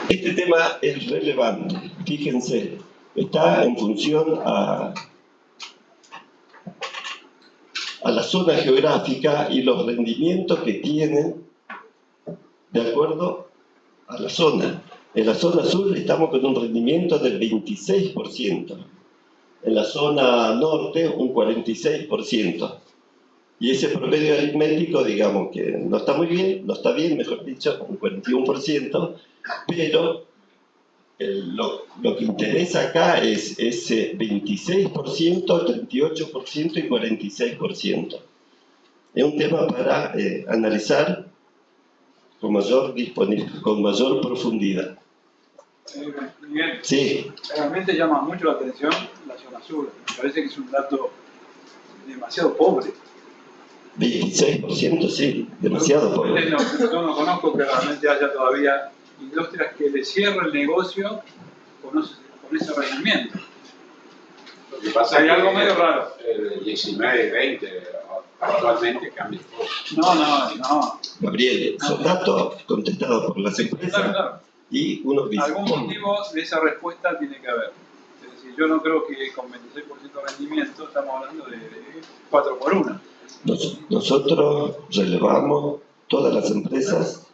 Este tema es relevante, fíjense, está en función a la zona geográfica y los rendimientos que tienen de acuerdo a la zona. En la zona sur estamos con un rendimiento del 26%, en la zona norte un 46%. Y ese promedio aritmético, digamos que no está muy bien, no está bien, mejor dicho, un 41%, pero lo que interesa acá es ese 26%, 38% y 46%. Es un tema para analizar con mayor profundidad. Miguel, sí. Realmente llama mucho la atención la zona sur. Me parece que es un dato demasiado pobre. 26%, sí, demasiado pobre. Yo no conozco que realmente haya todavía industrias que le cierren el negocio con ese rendimiento. Lo que pasa hay es algo que medio raro. El 19, 20, actualmente cambia todo. No. Gabriel, son datos contestados por las empresas. Claro. Y uno dice, algún motivo de esa respuesta tiene que haber. Es decir, yo no creo que con 26% de rendimiento estamos hablando de 4 por 1. Nosotros relevamos todas las empresas,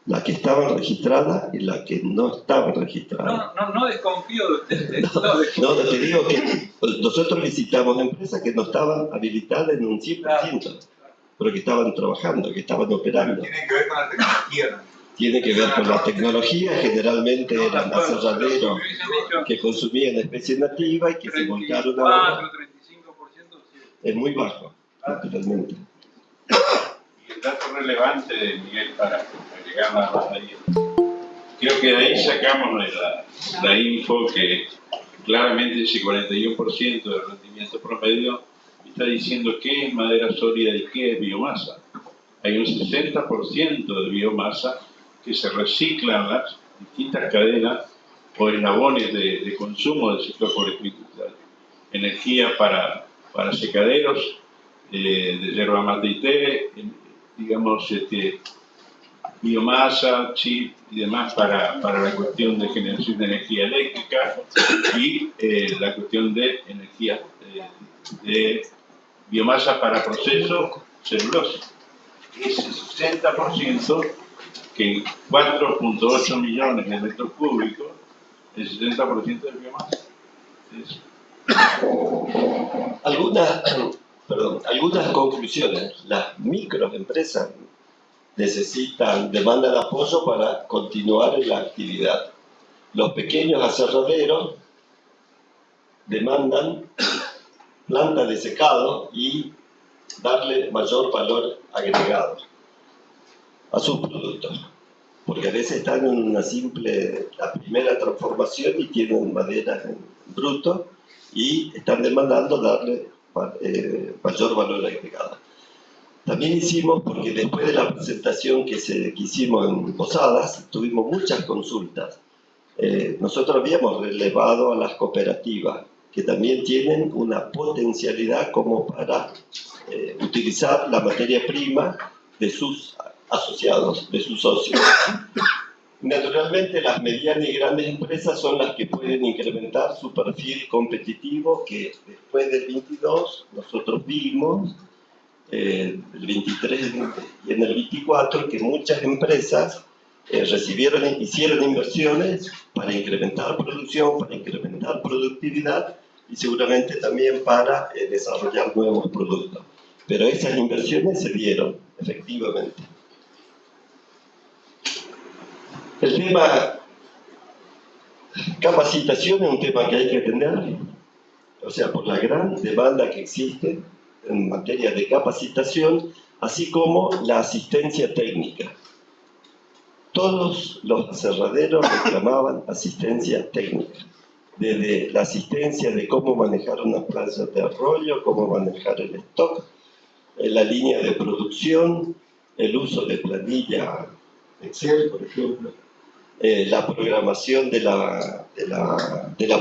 las que estaban registradas y las que no estaban registradas. No desconfío de ustedes. No, te digo que nosotros visitamos empresas que no estaban habilitadas en un 100%, claro. Pero que estaban trabajando, que estaban operando. Tiene que ver con la tecnología. Tiene que ver con la tecnología, generalmente eran aserraderos que consumían especie nativa y que se volcaron ahora. 35%, sí. Es muy bajo, naturalmente. Y el dato relevante, Miguel, para agregar nada más ahí, creo que de ahí sacamos la info que claramente ese 41% de rendimiento promedio está diciendo qué es madera sólida y qué es biomasa. Hay un 60% de biomasa que se recicla en las distintas cadenas o eslabones de consumo del sector forestal. Energía para secaderos de yerba mate y té, digamos, biomasa, chip y demás para la cuestión de generación de energía eléctrica y la cuestión de energía de biomasa para proceso celulosa. Ese 60%, que en 4.8 millones de metros cúbicos, el 60% de biomasa. Algunas conclusiones. Las microempresas demandan apoyo para continuar en la actividad. Los pequeños aserraderos demandan plantas de secado y darle mayor valor agregado a sus productos, porque a veces están en la primera transformación y tienen madera en bruto y están demandando darle mayor valor agregado. También hicimos, porque después de la presentación que hicimos en Posadas, tuvimos muchas consultas. Nosotros habíamos relevado a las cooperativas, que también tienen una potencialidad como para utilizar la materia prima de sus asociados, de sus socios. Naturalmente, las medianas y grandes empresas son las que pueden incrementar su perfil competitivo, que después del 22 nosotros vimos, el 23 y en el 24, que muchas empresas hicieron inversiones para incrementar producción, para incrementar productividad y seguramente también para desarrollar nuevos productos. Pero esas inversiones se dieron, efectivamente. El tema capacitación es un tema que hay que atender, o sea, por la gran demanda que existe en materia de capacitación, así como la asistencia técnica. Todos los aserraderos reclamaban asistencia técnica, desde la asistencia de cómo manejar unas planchas de arroyo, cómo manejar el stock, la línea de producción, el uso de planilla Excel, por ejemplo, la programación de la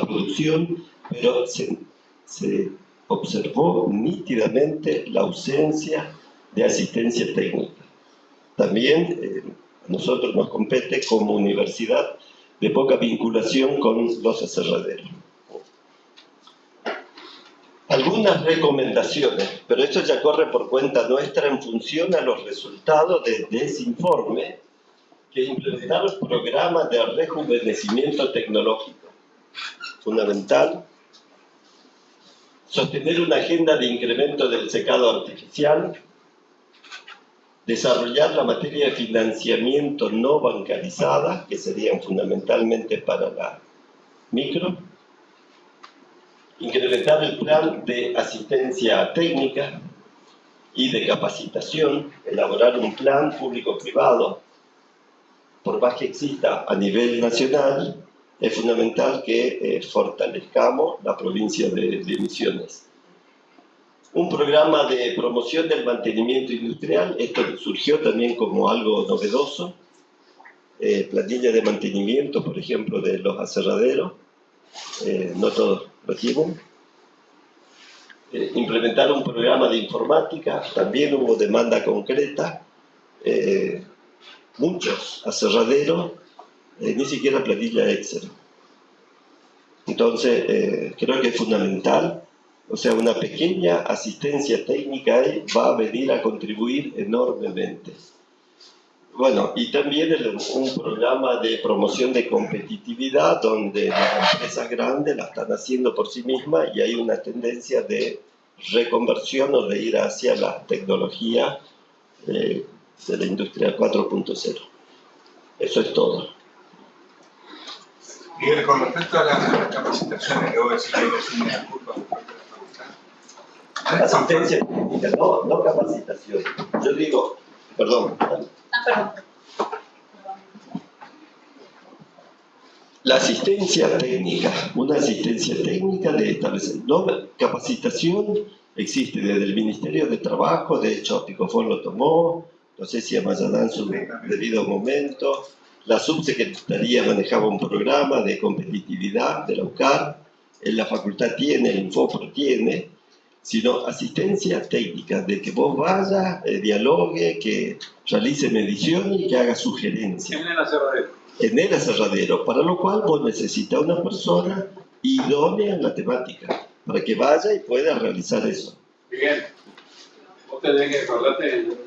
producción, pero se observó nítidamente la ausencia de asistencia técnica. También nosotros nos compete como universidad de poca vinculación con los aserraderos. Algunas recomendaciones, pero esto ya corre por cuenta nuestra en función a los resultados de ese informe, que implementar programas de rejuvenecimiento tecnológico, fundamental. Sostener una agenda de incremento del secado artificial. Desarrollar la materia de financiamiento no bancarizada, que serían fundamentalmente para la micro. Incrementar el plan de asistencia técnica y de capacitación. Elaborar un plan público-privado. Por más que exista a nivel nacional, es fundamental que fortalezcamos la provincia de Misiones. Un programa de promoción del mantenimiento industrial, esto surgió también como algo novedoso. Planilla de mantenimiento, por ejemplo, de los aserraderos, no todos lo tienen. Implementar un programa de informática, también hubo demanda concreta. Muchos aserraderos, ni siquiera planilla Excel. Entonces, creo que es fundamental, o sea, una pequeña asistencia técnica ahí va a venir a contribuir enormemente. Bueno, y también un programa de promoción de competitividad donde las empresas grandes la están haciendo por sí mismas y hay una tendencia de reconversión o de ir hacia la tecnología de la industria 4.0. Eso es todo. Miguel, con respecto a las capacitaciones, debo decir que es una culpa. Asistencia técnica, no capacitación. Yo digo, perdón. Perdón. La asistencia técnica, una asistencia técnica de establecer. No, capacitación existe desde el Ministerio de Trabajo, de hecho Picofón lo tomó, no sé si Amayadá en su debido momento. La subsecretaría manejaba un programa de competitividad de la UCAR, en la facultad tiene, el Infopro tiene, sino asistencia técnica, de que vos vayas, dialogue, que realice mediciones y que haga sugerencias. En el aserradero. En el aserradero, para lo cual vos necesitas una persona idónea en la temática, para que vaya y pueda realizar eso. Miguel, vos tenés que acordarte en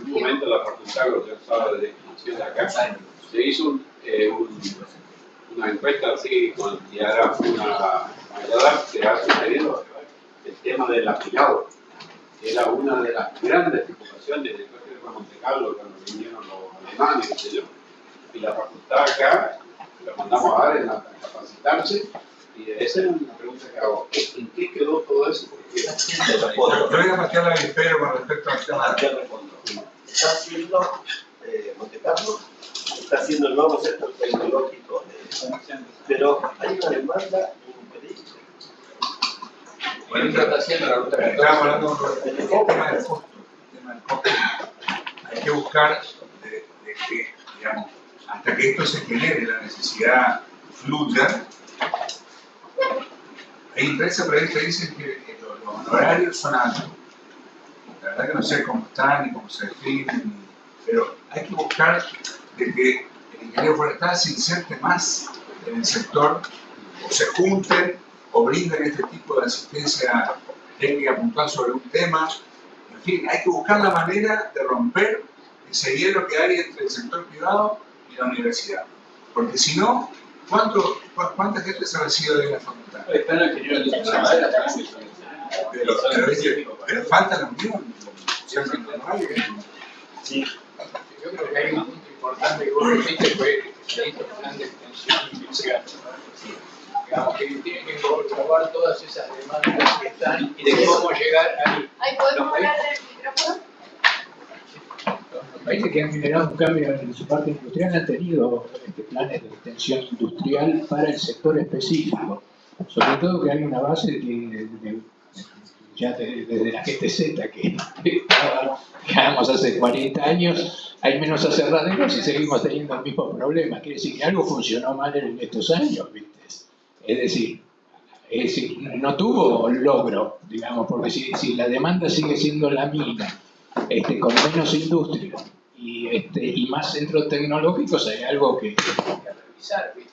un momento la facultad, lo que estaba de discusión acá, se hizo una encuesta así, y ahora una Mayadá que ha sugerido el tema del afiliado, que era una de las grandes preocupaciones después de Monte Carlo, cuando vinieron los alemanes, qué sé yo. Y la facultad acá, la mandamos a dar a capacitarse, y esa es una pregunta que hago. ¿En qué quedó todo eso? Porque yo voy a plantear la Vipero con respecto al tema de Está haciendo Monte Carlo, está haciendo el nuevo centro tecnológico, pero hay una demanda increíble. Bueno, estamos hablando del tema del costo. Hay que buscar de que, digamos, hasta que esto se genere, la necesidad fluya. Hay empresas por ahí que dicen que los honorarios son altos. La verdad que no sé cómo están ni cómo se definen, pero hay que buscar de que el ingeniero forestal se inserte más en el sector, o se junten, o brinden este tipo de asistencia técnica puntual sobre un tema. En fin, hay que buscar la manera de romper ese hielo que hay entre el sector privado y la universidad. Porque si no, ¿cuánta gente se recibe de la facultad? Pero falta la unión. Sí. Yo creo que hay un punto importante que vos dijiste, fue el plan de extensión y investigación. Digamos que tiene que englobar todas esas demandas que están y de cómo llegar ahí. Ahí podemos hablar del micrófono. Los países que han generado un cambio en su parte industrial han tenido planes de extensión industrial para el sector específico. Sobre todo que hay una base ya desde la GTZ que estábamos hace 40 años, hay menos aserraderos y seguimos teniendo el mismo problema. Quiere decir que algo funcionó mal en estos años, ¿viste? Es decir, no tuvo logro, digamos, porque si la demanda sigue siendo la misma, con menos industria, y más centros tecnológicos, hay algo que hay que revisar, ¿viste?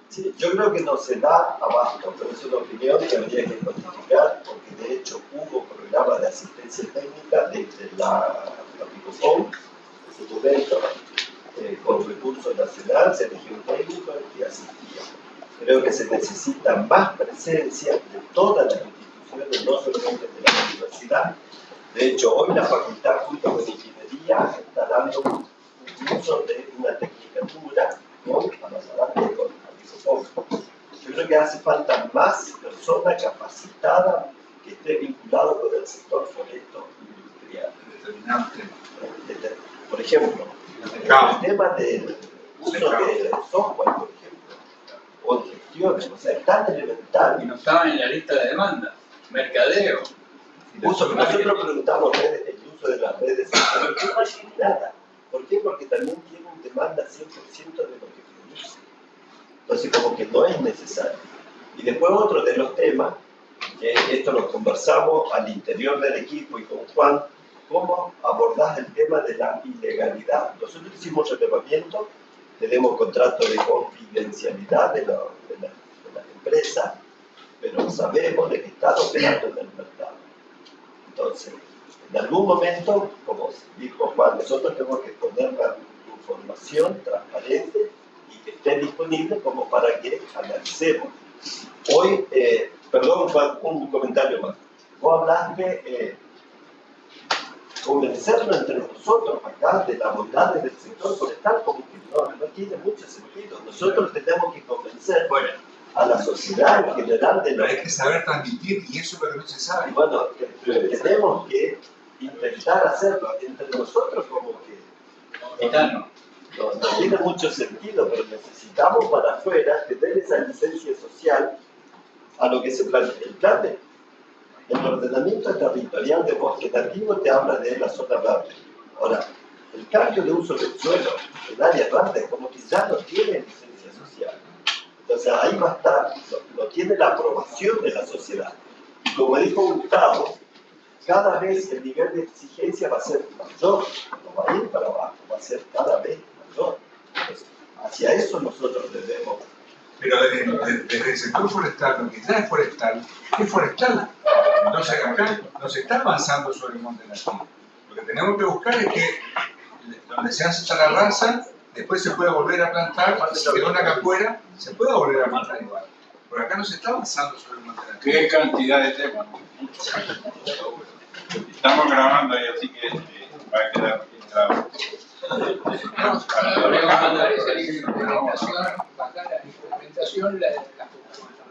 Sí, yo creo que no se da abasto, pero es una opinión que habría que notificar, porque de hecho hubo programas de asistencia técnica desde la Picofón, en su momento, con recursos nacionales, se eligió un técnico que asistía. Creo que se necesita más presencia de todas las instituciones, no solamente de la universidad. De hecho, hoy la facultad, junto con ingeniería, está dando un curso de una tecnicatura con Amazon, con Picofón. Yo creo que hace falta más personas capacitadas que esté vinculado con el sector foresto industrial. Determinados temas. Por ejemplo, el tema del uso de software, por ejemplo, o de gestiones, o sea, es tan elemental. Y no estaba en la lista de demanda. Mercadeo. Nosotros preguntamos el uso de las redes sociales, no hay nada. ¿Por qué? Porque también tienen demanda 100% de lo que produce. Entonces, como que no es necesario. Y después otro de los temas, que esto lo conversamos al interior del equipo y con Juan, cómo abordás el tema de la ilegalidad. Nosotros hicimos relevamiento, tenemos contrato de confidencialidad de las empresas, pero sabemos de que están operando en el mercado. Entonces, en algún momento, como dijo Juan, nosotros tenemos que poner la información transparente y que esté disponible como para que analicemos. Hoy, perdón Juan, un comentario más. Vos hablaste convencernos entre nosotros acá de las bondades del sector forestal, como que no tiene mucho sentido. Nosotros tenemos que convencer a la sociedad en general de Pero lo hay que saber transmitir y eso es lo que no se sabe. y bueno, tenemos que intentar hacerlo entre nosotros como que no tiene mucho sentido, pero necesitamos para afuera tener esa licencia social a lo que se plantea. El plan de el ordenamiento territorial de bosque nativo te habla de la zona verde. Ahora, el cambio de uso del suelo en áreas verdes como que ya no tiene licencia social. Entonces ahí va a estar, no tiene la aprobación de la sociedad. Y como dijo Gustavo, cada vez el nivel de exigencia va a ser mayor, no va a ir para abajo, va a ser cada vez mayor. Entonces, hacia eso nosotros debemos. Pero desde el sector forestal, lo que ya es forestal. Entonces acá no se está avanzando sobre el monte nativo. Lo que tenemos que buscar es que donde se hace la raza, después se pueda volver a plantar, si quedó una capuera, se pueda volver a plantar igual. Pero acá no se está avanzando sobre el monte nativo. Qué cantidad de temas. Estamos grabando ahí, así que va a quedar grabado.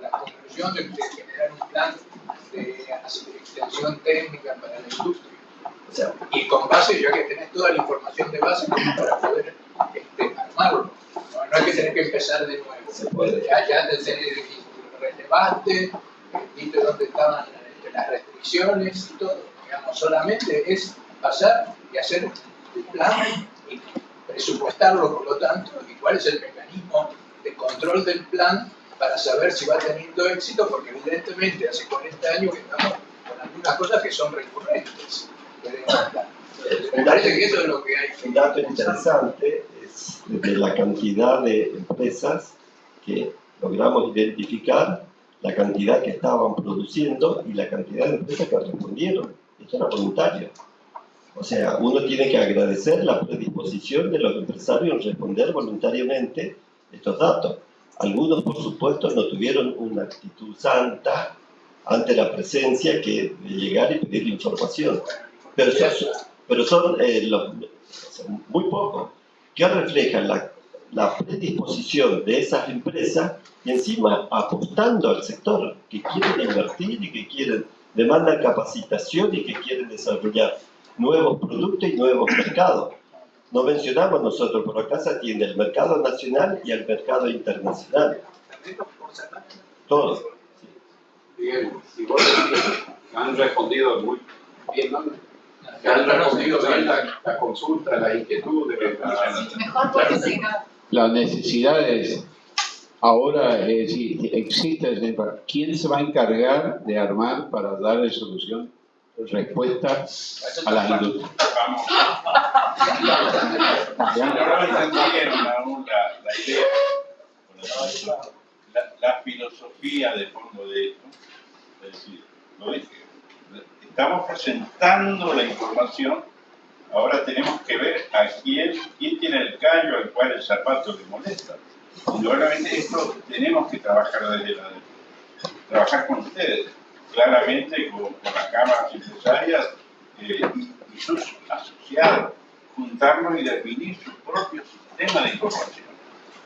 La conclusión de generar un plan de extensión técnica para la industria. O sea, Y con base, ya que tenés toda la información de base para poder armarlo. No es que tenés que empezar de nuevo. se puede. Ya relevaste, viste dónde estaban las restricciones y todo. Digamos, solamente es pasar y hacer un plan y presupuestarlo, por lo tanto, y cuál es el mecanismo de control del plan para saber si va teniendo éxito, porque evidentemente hace 40 años que estamos con algunas cosas que son recurrentes. Me parece que eso es lo que hay que... Un dato interesante es de la cantidad de empresas que logramos identificar, la cantidad que estaban produciendo y la cantidad de empresas que respondieron. Esto era voluntario. O sea, uno tiene que agradecer la predisposición de los empresarios en responder voluntariamente estos datos. Algunos, por supuesto, no tuvieron una actitud santa ante la presencia que de llegar y pedir información. Pero son muy pocos, que reflejan la predisposición de esas empresas y encima apostando al sector, que quieren invertir y que demandan capacitación y que quieren desarrollar nuevos productos y nuevos mercados. No mencionamos nosotros, pero acá se atiende el mercado nacional y el mercado internacional. Todo. Bien, si vos decís que han respondido muy bien, ¿no? Que han respondido bien la consulta, la inquietud, Mejor porque si no. Las necesidades ahora, es decir, existe, ¿quién se va a encargar de armar para darle solución respuesta a las industrias. Vamos. No entendieron aún la idea, la filosofía de fondo de esto. Es decir, lo dije, estamos presentando la información, ahora tenemos que ver a quién tiene el callo al cual el zapato le molesta. Indudablemente esto tenemos que trabajar desde trabajar con ustedes, claramente con las cámaras empresarias y sus asociados, juntarnos y definir su propio sistema de información.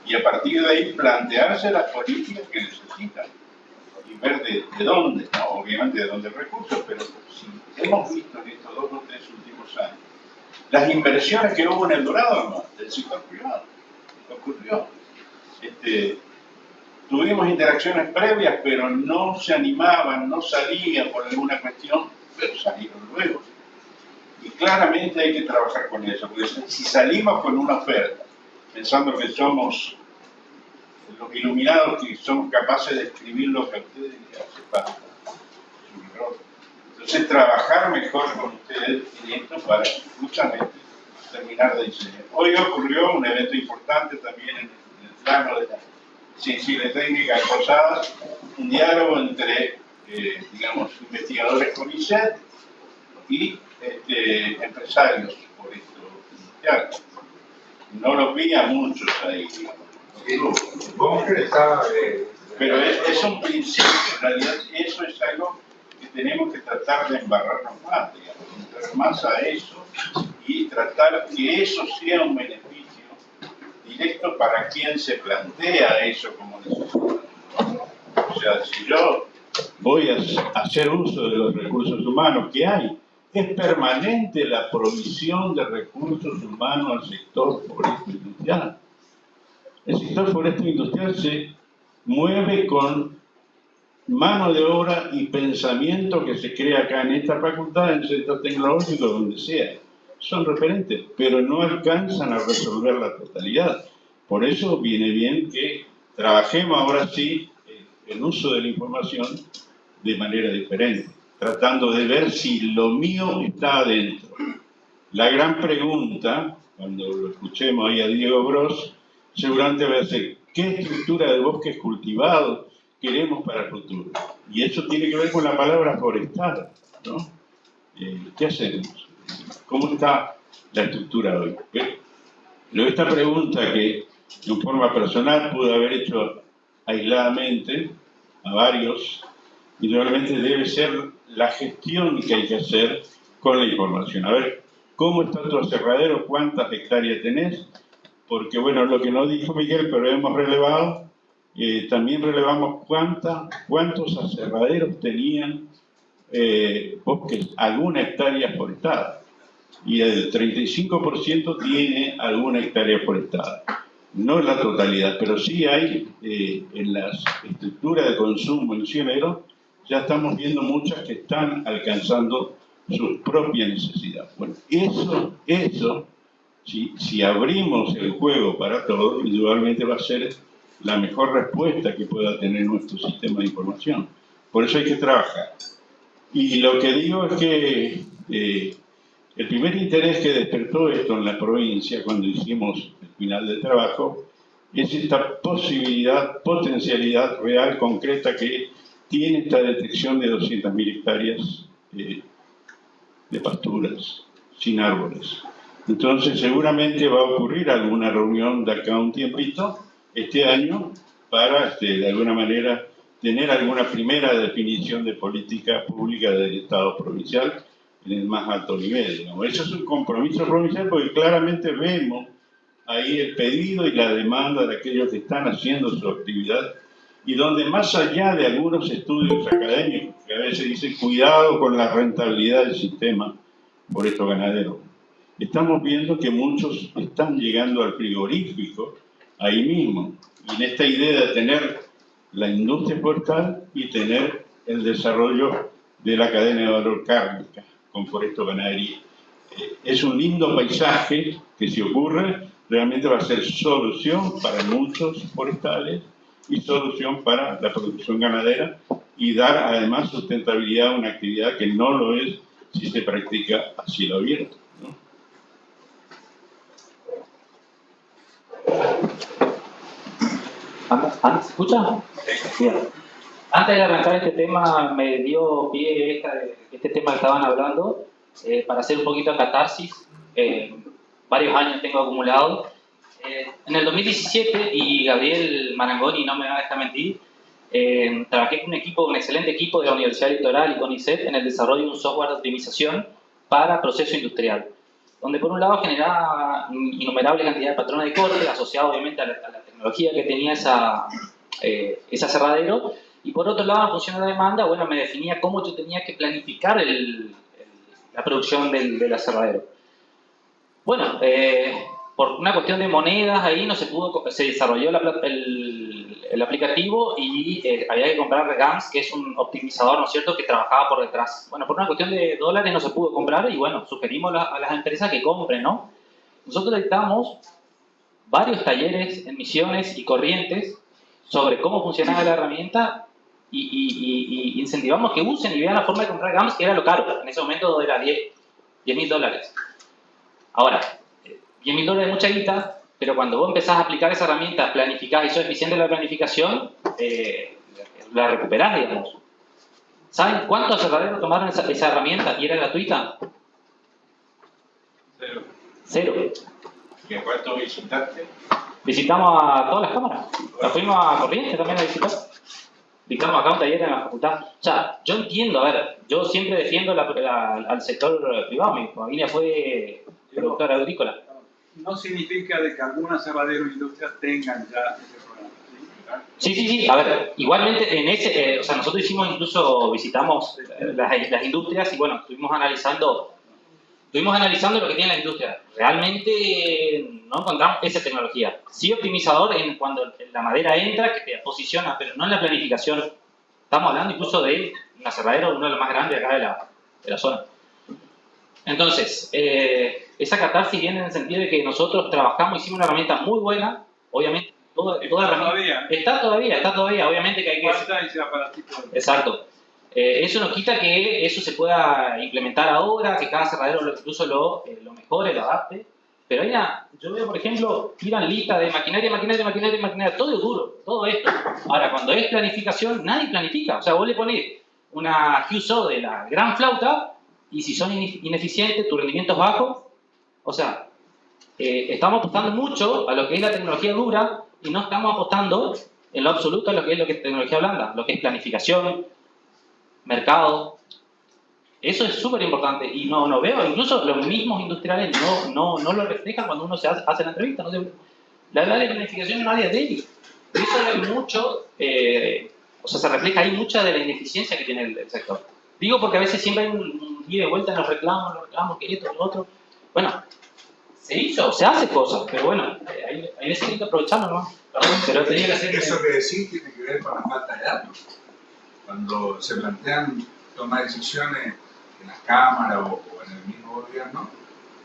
Y a partir de ahí plantearse las políticas que necesitan y ver de dónde, ¿no? Obviamente de dónde recursos, pero si hemos visto en estos 2 o 3 últimos años las inversiones que hubo en El Dorado, ¿no? Del sector privado, ocurrió. Tuvimos interacciones previas, pero no se animaban, no salían por alguna cuestión, pero salieron luego. Y claramente hay que trabajar con eso, porque si salimos con una oferta, pensando que somos los iluminados, que somos capaces de escribir lo que a ustedes les hace falta, es un error. Entonces, trabajar mejor con ustedes en esto para justamente terminar de diseñar. Hoy ocurrió un evento importante también en el plano de la ciencia y técnica en Posadas, un diálogo entre, digamos, investigadores CONICET y empresarios por esto industrial. No los vi a muchos ahí, digamos. Pero es un principio, en realidad eso es algo que tenemos que tratar de embarrarnos más, digamos, entrar más a eso y tratar que eso sea un beneficio directo para quien se plantea eso como necesidad. O sea, si yo voy a hacer uso de los recursos humanos que hay, es permanente la provisión de recursos humanos al sector forestal industrial. El sector forestal industrial se mueve con mano de obra y pensamiento que se crea acá en esta facultad, en el sector tecnológico, donde sea. Son referentes, pero no alcanzan a resolver la totalidad. Por eso viene bien que trabajemos ahora sí en uso de la información de manera diferente, tratando de ver si lo mío está adentro. La gran pregunta, cuando lo escuchemos ahí a Diego Bros, seguramente va a ser, ¿qué estructura de bosques cultivados queremos para el futuro? Y eso tiene que ver con la palabra forestal, ¿no? ¿Qué hacemos? ¿Cómo está la estructura hoy? Esta pregunta que en forma personal pude haber hecho aisladamente a varios, y realmente debe ser la gestión que hay que hacer con la información. A ver, ¿cómo está tu aserradero? ¿Cuántas hectáreas tenés? Porque, bueno, lo que no dijo Miguel, pero hemos relevado, también relevamos cuántos aserraderos tenían bosques, alguna hectárea forestada. Y el 35% tiene alguna hectárea forestada. No en la totalidad, pero sí hay en las estructuras de consumo misionero, ya estamos viendo muchas que están alcanzando sus propias necesidades. Bueno, eso si abrimos el juego para todos, indudablemente va a ser la mejor respuesta que pueda tener nuestro sistema de información. Por eso hay que trabajar. Y lo que digo es que el primer interés que despertó esto en la provincia cuando hicimos el final del trabajo es esta potencialidad real, concreta que tiene esta detección de 200.000 hectáreas de pasturas sin árboles. Entonces seguramente va a ocurrir alguna reunión de acá a un tiempito este año para de alguna manera tener alguna primera definición de política pública del Estado provincial en el más alto nivel, digamos. Eso es un compromiso provincial porque claramente vemos ahí el pedido y la demanda de aquellos que están haciendo su actividad y donde más allá de algunos estudios académicos que a veces dicen cuidado con la rentabilidad del sistema por estos ganaderos, estamos viendo que muchos están llegando al frigorífico ahí mismo y en esta idea de tener la industria forestal y tener el desarrollo de la cadena de valor cárnica con Foresto Ganadería. Es un lindo paisaje que si ocurre realmente va a ser solución para muchos forestales y solución para la producción ganadera y dar además sustentabilidad a una actividad que no lo es si se practica a cielo abierto, ¿no? ¿Se escucha? Bien. Antes de arrancar este tema, me dio pie este tema que estaban hablando para hacer un poquito de catarsis. Varios años tengo acumulado. En el 2017, y Gabriel Marangoni no me va a dejar mentir, trabajé con un excelente equipo de la Universidad Litoral y CONICET en el desarrollo de un software de optimización para proceso industrial, donde por un lado generaba innumerable cantidad de patrones de corte asociados obviamente a la tecnología que tenía ese aserradero, y por otro lado, en función de la demanda, bueno, me definía cómo yo tenía que planificar la producción del aserradero. Bueno, por una cuestión de monedas ahí no se desarrolló el aplicativo y había que comprar GAMS, que es un optimizador, ¿no es cierto?, que trabajaba por detrás. Bueno, por una cuestión de dólares no se pudo comprar y bueno, sugerimos a las empresas que compren, ¿no? Nosotros dictamos varios talleres en Misiones y Corrientes sobre cómo funcionaba la herramienta y incentivamos que usen y vean la forma de comprar GAMS, que era lo caro. En ese momento era $10.000. Ahora, $10.000 es mucha guita, pero cuando vos empezás a aplicar esa herramienta, planificás y sos eficiente en la planificación, la recuperás, digamos. ¿Saben cuántos aserraderos tomaron esa herramienta y era gratuita? Cero. ¿Y a cuánto visitaste? Visitamos a todas las cámaras. La fuimos a Corrientes también a visitar. Dictamos acá un taller en la facultad. O sea, yo entiendo, a ver, yo siempre defiendo al sector privado. Mi familia fue productora agrícola. No significa de que algún aserradero o industria tengan ya ese programa. Sí. A ver, igualmente o sea, nosotros visitamos las industrias y bueno, estuvimos analizando lo que tiene la industria. Realmente no encontramos esa tecnología. Sí optimizador cuando la madera entra, que te posiciona, pero no en la planificación. Estamos hablando incluso de un aserradero, uno de los más grandes acá de la zona. Entonces, esa catarsis viene en el sentido de que nosotros hicimos una herramienta muy buena, obviamente, toda herramienta. Está todavía, obviamente que hay que... Exacto. Eso nos quita que eso se pueda implementar ahora, que cada aserradero incluso lo mejore, lo adapte. Pero yo veo, por ejemplo, tiran lista de maquinaria, todo es duro, todo esto. Ahora, cuando es planificación, nadie planifica. O sea, vos le ponés una QSO de la gran flauta y si son ineficientes, tu rendimiento es bajo. O sea, estamos apostando mucho a lo que es la tecnología dura y no estamos apostando en lo absoluto a lo que es tecnología blanda, lo que es planificación, mercado. Eso es súper importante y no veo, incluso los mismos industriales no lo reflejan cuando uno hace la entrevista. No sé, la área de planificación es un área débil. Eso es mucho, o sea, se refleja ahí mucha de la ineficiencia que tiene el sector. Digo porque a veces siempre hay un ida y vuelta en los reclamos, que esto, lo otro. Bueno, se hace cosas, pero bueno, hay veces que hay que aprovecharlo, ¿no? Pero tenía que hacer... Eso que decís tiene que ver con la falta de datos. Cuando se plantean tomar decisiones en las cámaras o en el mismo gobierno,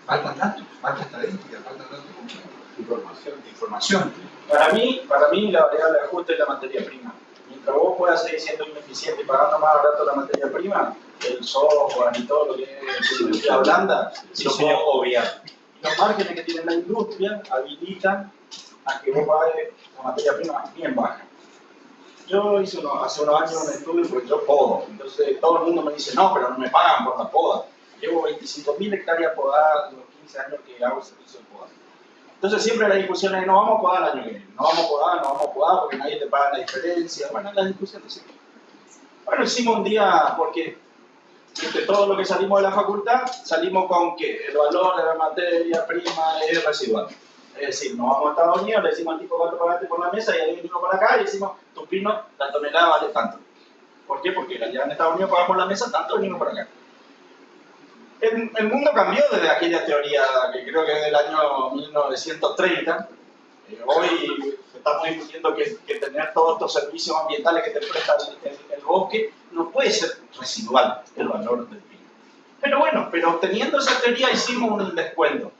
faltan datos, falta estadística, faltan datos concretos. Información. Para mí la variable de ajuste es la materia prima. Mientras vos puedas seguir siendo ineficiente y pagando más barato la materia prima, el software y todo lo que es industria blanda, lo puedo obviar. Los márgenes que tiene la industria habilitan a que vos pagues la materia prima bien baja. Yo hice hace unos años un estudio porque yo podo, entonces todo el mundo me dice, no, pero no me pagan por la poda. Llevo 25.000 hectáreas podadas en los 15 años que hago el servicio de poda. Entonces siempre la discusión es, no vamos a podar el año que viene, no vamos a podar porque nadie te paga la diferencia. Bueno, la discusión es así. Bueno, hicimos un día, porque entre todo lo que salimos de la facultad, salimos con que el valor de la materia prima es residual. Es decir, nos vamos a Estados Unidos, le decimos al tipo 4 pagate por la mesa y ahí venimos para acá y decimos, tu pino, la tonelada vale tanto. ¿Por qué? Porque allá en Estados Unidos pagamos la mesa tanto, venimos para acá. El mundo cambió desde aquella teoría que creo que es del año 1930. Hoy estamos discutiendo que tener todos estos servicios ambientales que te presta el bosque no puede ser residual el valor del pino. Pero bueno, teniendo esa teoría hicimos un descuento.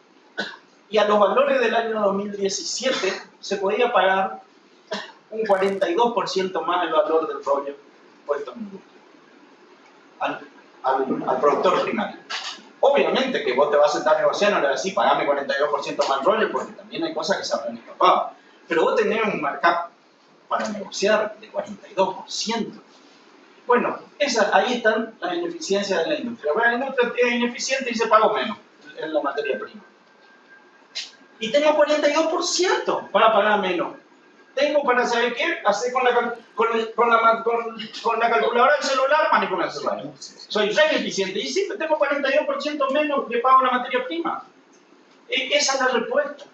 Y a los valores del año 2017 se podía pagar un 42% más el valor del rollo puesto en industria. al productor primario. Obviamente que vos te vas a sentar a negociar, no le vas a decir, pagame 42% más roller, porque también hay cosas que se habrán escapado. Pero vos tenés un markup para negociar de 42%. Bueno, ahí están las ineficiencias de la industria. La industria es ineficiente y se paga menos en la materia prima. Y tengo 42% para pagar menos. Tengo para saber qué hacer con la calculadora del celular, manipular el celular. Soy re ineficiente y sí, tengo 42% menos que pago la materia prima. Esa es la respuesta.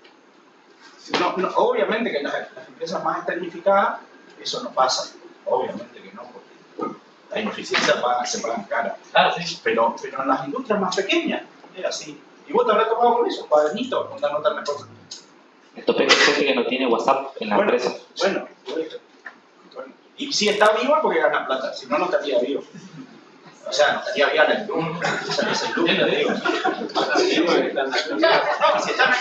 No, obviamente que las empresas más tecnificadas, eso no pasa. Obviamente que no, porque la ineficiencia se pagan cara. Claro, sí. Pero en las industrias más pequeñas, es así. Y vos te habrás tomado con eso, cuadernito, con anotarme cosas. Esto es gente que no tiene WhatsApp en la empresa. Bueno. Y si está vivo es porque gana plata, si no, no estaría vivo. O sea, no estaría vivo en el loop. O sea, es el loop, te digo. No,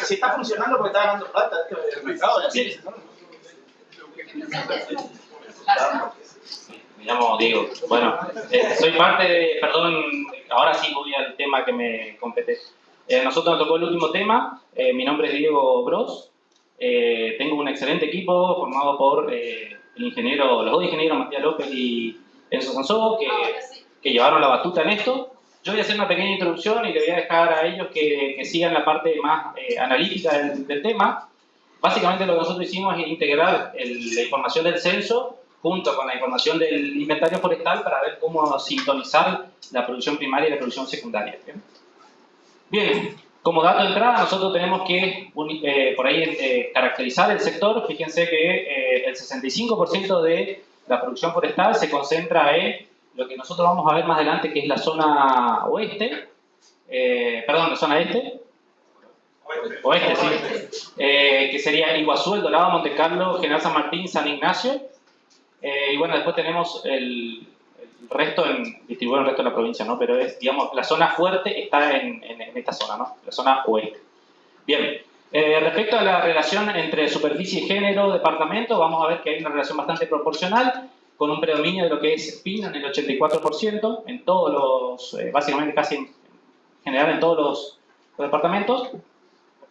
si está funcionando porque está ganando plata, es que el mercado es así. Me llamo Diego. Bueno, soy parte de, perdón, ahora sí voy al tema que me compete. Nosotros nos tocó el último tema. Mi nombre es Diego Bros. Tengo un excelente equipo formado por los dos ingenieros Matías López y Enzo Sansó, que llevaron la batuta en esto. Yo voy a hacer una pequeña introducción y le voy a dejar a ellos que sigan la parte más analítica del tema. Básicamente lo que nosotros hicimos es integrar la información del censo junto con la información del inventario forestal para ver cómo sintonizar la producción primaria y la producción secundaria. Bien, como dato de entrada nosotros tenemos que por ahí caracterizar el sector. Fíjense que el 65% de la producción forestal se concentra en lo que nosotros vamos a ver más adelante, que es la zona oeste, la zona este, oeste, sí, que sería Iguazú, El Dorado, Monte Carlo, General San Martín, San Ignacio, y bueno, después tenemos el resto distribuido en el resto de la provincia, ¿no? Pero es, digamos, la zona fuerte está en esta zona, ¿no? La zona oeste. Bien, respecto a la relación entre superficie y género, departamento, vamos a ver que hay una relación bastante proporcional, con un predominio de lo que es pino en el 84%, en todos los, básicamente casi en general en todos los departamentos,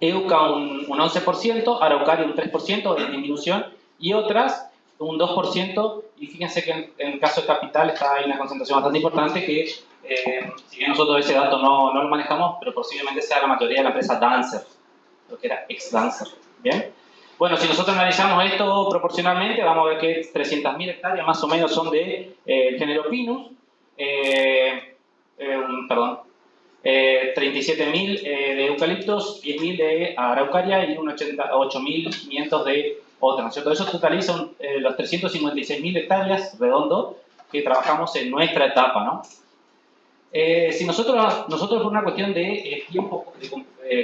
Euca un 11%, Araucaria un 3% de disminución, y otras un 2%, y fíjense que en el caso de Capital hay una concentración bastante importante que, si bien nosotros ese dato no lo manejamos, pero posiblemente sea la mayoría de la empresa Dancer, lo que era ex-Dancer. ¿Bien? Bueno, si nosotros analizamos esto proporcionalmente, vamos a ver que 300.000 hectáreas más o menos son de género Pinus, 37.000 de eucaliptos, 10.000 de araucaria y 8.500 de otra, ¿no es cierto? Eso totaliza los 356.000 hectáreas redondo que trabajamos en nuestra etapa, ¿no? Si nosotros por una cuestión de tiempo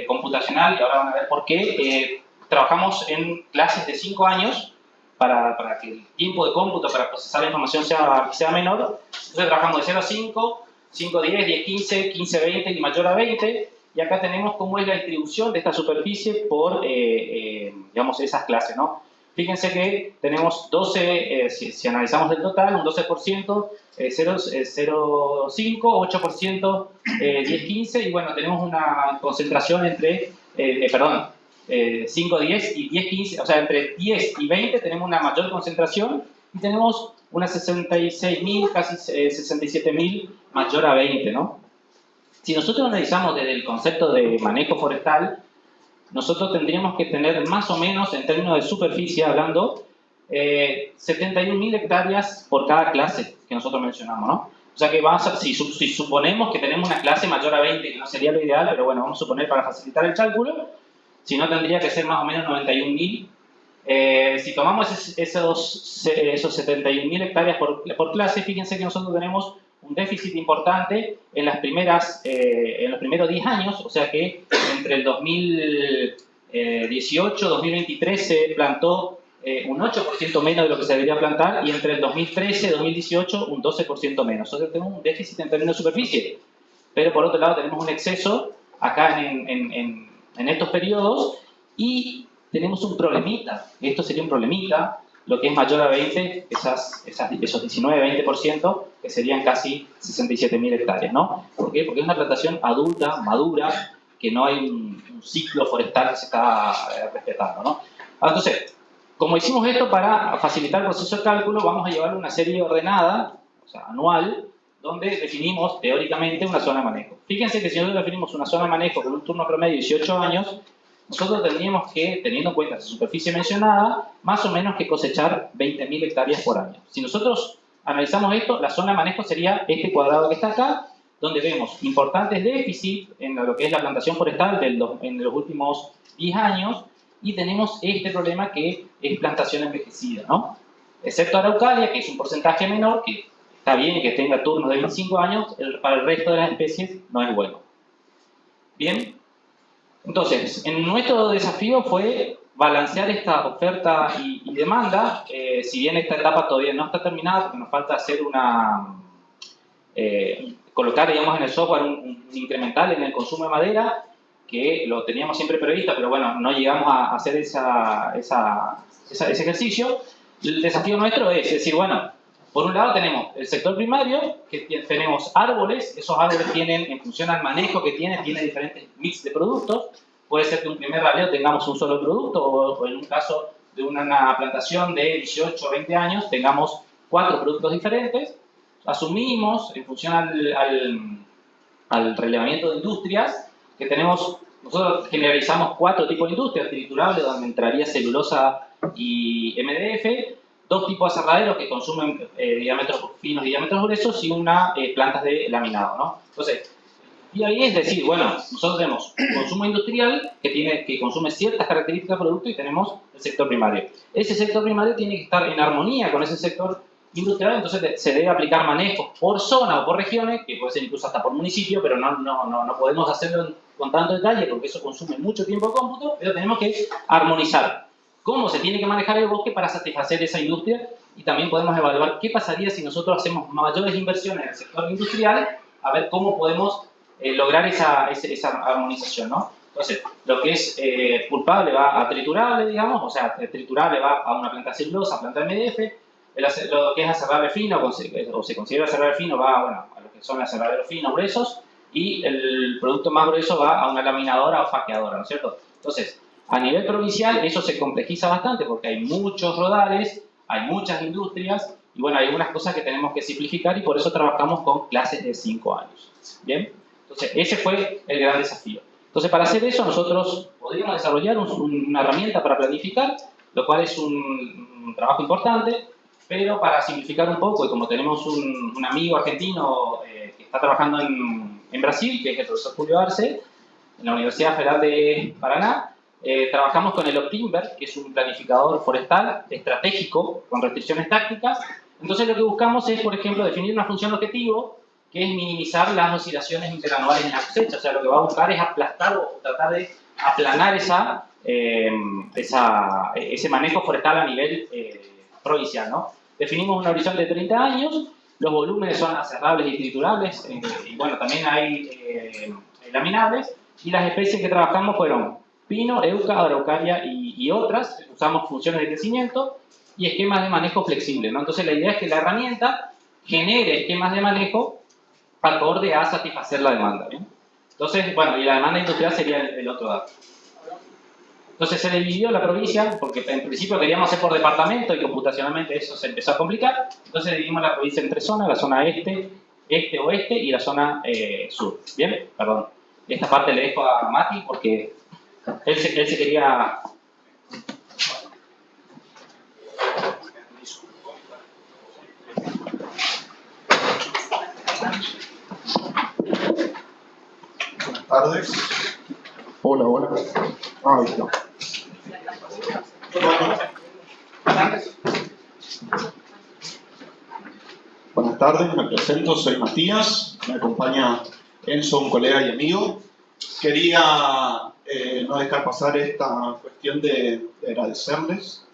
computacional, y ahora van a ver por qué, trabajamos en clases de 5 años para que el tiempo de cómputo para procesar la información sea menor. Entonces trabajamos de 0 a 5, 5 a 10, 10 15, 15 a 20 y mayor a 20. Y acá tenemos cómo es la distribución de esta superficie por, digamos, esas clases, ¿no? Fíjense que tenemos 12, si analizamos el total, un 12%, 0,5, 8%, 10, 15, y bueno, tenemos una concentración entre, 5, 10 y 10, 15, o sea, entre 10 y 20 tenemos una mayor concentración y tenemos unas 66.000, casi 67.000 mayor a 20, ¿no? Si nosotros analizamos desde el concepto de manejo forestal, nosotros tendríamos que tener más o menos, en términos de superficie hablando, 71.000 hectáreas por cada clase que nosotros mencionamos, ¿no? O sea que si suponemos que tenemos una clase mayor a 20, que no sería lo ideal, pero bueno, vamos a suponer para facilitar el cálculo, si no tendría que ser más o menos 91.000. Si tomamos esos 71.000 hectáreas por clase, fíjense que nosotros tenemos un déficit importante en los primeros 10 años, o sea que entre el 2018 y 2023 se plantó un 8% menos de lo que se debería plantar, y entre el 2013 y 2018 un 12% menos. Nosotros tenemos un déficit en términos de superficie, pero por otro lado tenemos un exceso acá en estos periodos, y tenemos un problemita. Esto sería un problemita, lo que es mayor a 20, esos 19-20%, que serían casi 67.000 hectáreas, ¿no? ¿Por qué? Porque es una plantación adulta, madura, que no hay un ciclo forestal que se está respetando, ¿no? Entonces, como hicimos esto para facilitar el proceso de cálculo, vamos a llevar una serie ordenada, o sea, anual, donde definimos teóricamente una zona de manejo. Fíjense que si nosotros definimos una zona de manejo con un turno promedio de 18 años, nosotros tendríamos que, teniendo en cuenta esa superficie mencionada, más o menos que cosechar 20.000 hectáreas por año. Si nosotros analizamos esto, la zona de manejo sería este cuadrado que está acá, donde vemos importantes déficits en lo que es la plantación forestal en los últimos 10 años, y tenemos este problema que es plantación envejecida, ¿no? Excepto Araucaria, que es un porcentaje menor, que está bien que tenga turnos de 25 años, para el resto de las especies no es bueno. Bien, entonces, nuestro desafío fue balancear esta oferta y demanda, si bien esta etapa todavía no está terminada, porque nos falta hacer colocar, digamos, en el software un incremental en el consumo de madera, que lo teníamos siempre previsto, pero bueno, no llegamos a hacer ese ejercicio. El desafío nuestro es decir, bueno, por un lado tenemos el sector primario, que tenemos árboles, esos árboles tienen, en función al manejo que tiene diferentes mix de productos. Puede ser que en un primer raleo tengamos un solo producto, o en un caso de una plantación de 18 o 20 años tengamos 4 productos diferentes. Asumimos, en función al relevamiento de industrias, que nosotros generalizamos 4 tipos de industrias: triturable, donde entraría celulosa y MDF, 2 tipos de aserraderos que consumen diámetros finos y diámetros gruesos, y plantas de laminado, ¿no? Entonces, y ahí es decir, bueno, nosotros tenemos consumo industrial que consume ciertas características de producto, y tenemos el sector primario. Ese sector primario tiene que estar en armonía con ese sector industrial, entonces se debe aplicar manejos por zona o por regiones, que puede ser incluso hasta por municipio, pero no podemos hacerlo con tanto detalle porque eso consume mucho tiempo de cómputo, pero tenemos que armonizar cómo se tiene que manejar el bosque para satisfacer esa industria, y también podemos evaluar qué pasaría si nosotros hacemos mayores inversiones en el sector industrial, a ver cómo podemos lograr esa armonización, ¿no? Entonces, lo que es pulpable va a triturable, digamos, o sea, triturable va a una planta celulosa, planta MDF. Lo que es aserrable fino, o se considera aserrable fino, va a lo que son aserraderos finos, gruesos, y el producto más grueso va a una laminadora o faqueadora, ¿no es cierto? Entonces, a nivel provincial eso se complejiza bastante porque hay muchos rodales, hay muchas industrias, y bueno, hay algunas cosas que tenemos que simplificar, y por eso trabajamos con clases de 5 años. ¿Bien? Entonces, ese fue el gran desafío. Entonces, para hacer eso, nosotros podríamos desarrollar una herramienta para planificar, lo cual es un trabajo importante, pero para simplificar un poco, y como tenemos un amigo argentino que está trabajando en Brasil, que es el profesor Julio Arce, en la Universidad Federal de Paraná, trabajamos con el Optimber, que es un planificador forestal estratégico con restricciones tácticas. Entonces lo que buscamos es, por ejemplo, definir una función objetivo, que es minimizar las oscilaciones interanuales en la cosecha. O sea, lo que va a buscar es aplastar o tratar de aplanar ese manejo forestal a nivel provincial, ¿no? Definimos un horizonte de 30 años, los volúmenes son aserrables y triturables, y bueno, también hay laminables, y las especies que trabajamos fueron pino, euca, araucaria y otras. Usamos funciones de crecimiento y esquemas de manejo flexibles, ¿no? Entonces la idea es que la herramienta genere esquemas de manejo acorde a satisfacer la demanda, ¿bien? Entonces, bueno, y la demanda industrial sería el otro dato. Entonces se dividió la provincia, porque en principio queríamos hacer por departamento y computacionalmente eso se empezó a complicar. Entonces dividimos la provincia en 3 zonas: la zona este, oeste y la zona sur. Bien, perdón. Esta parte le dejo a Mati porque él se quería... Buenas tardes. Hola. Ahí está. Buenas tardes, me presento, soy Matías, me acompaña Enzo, un colega y amigo. Quería no dejar pasar esta cuestión de agradecerles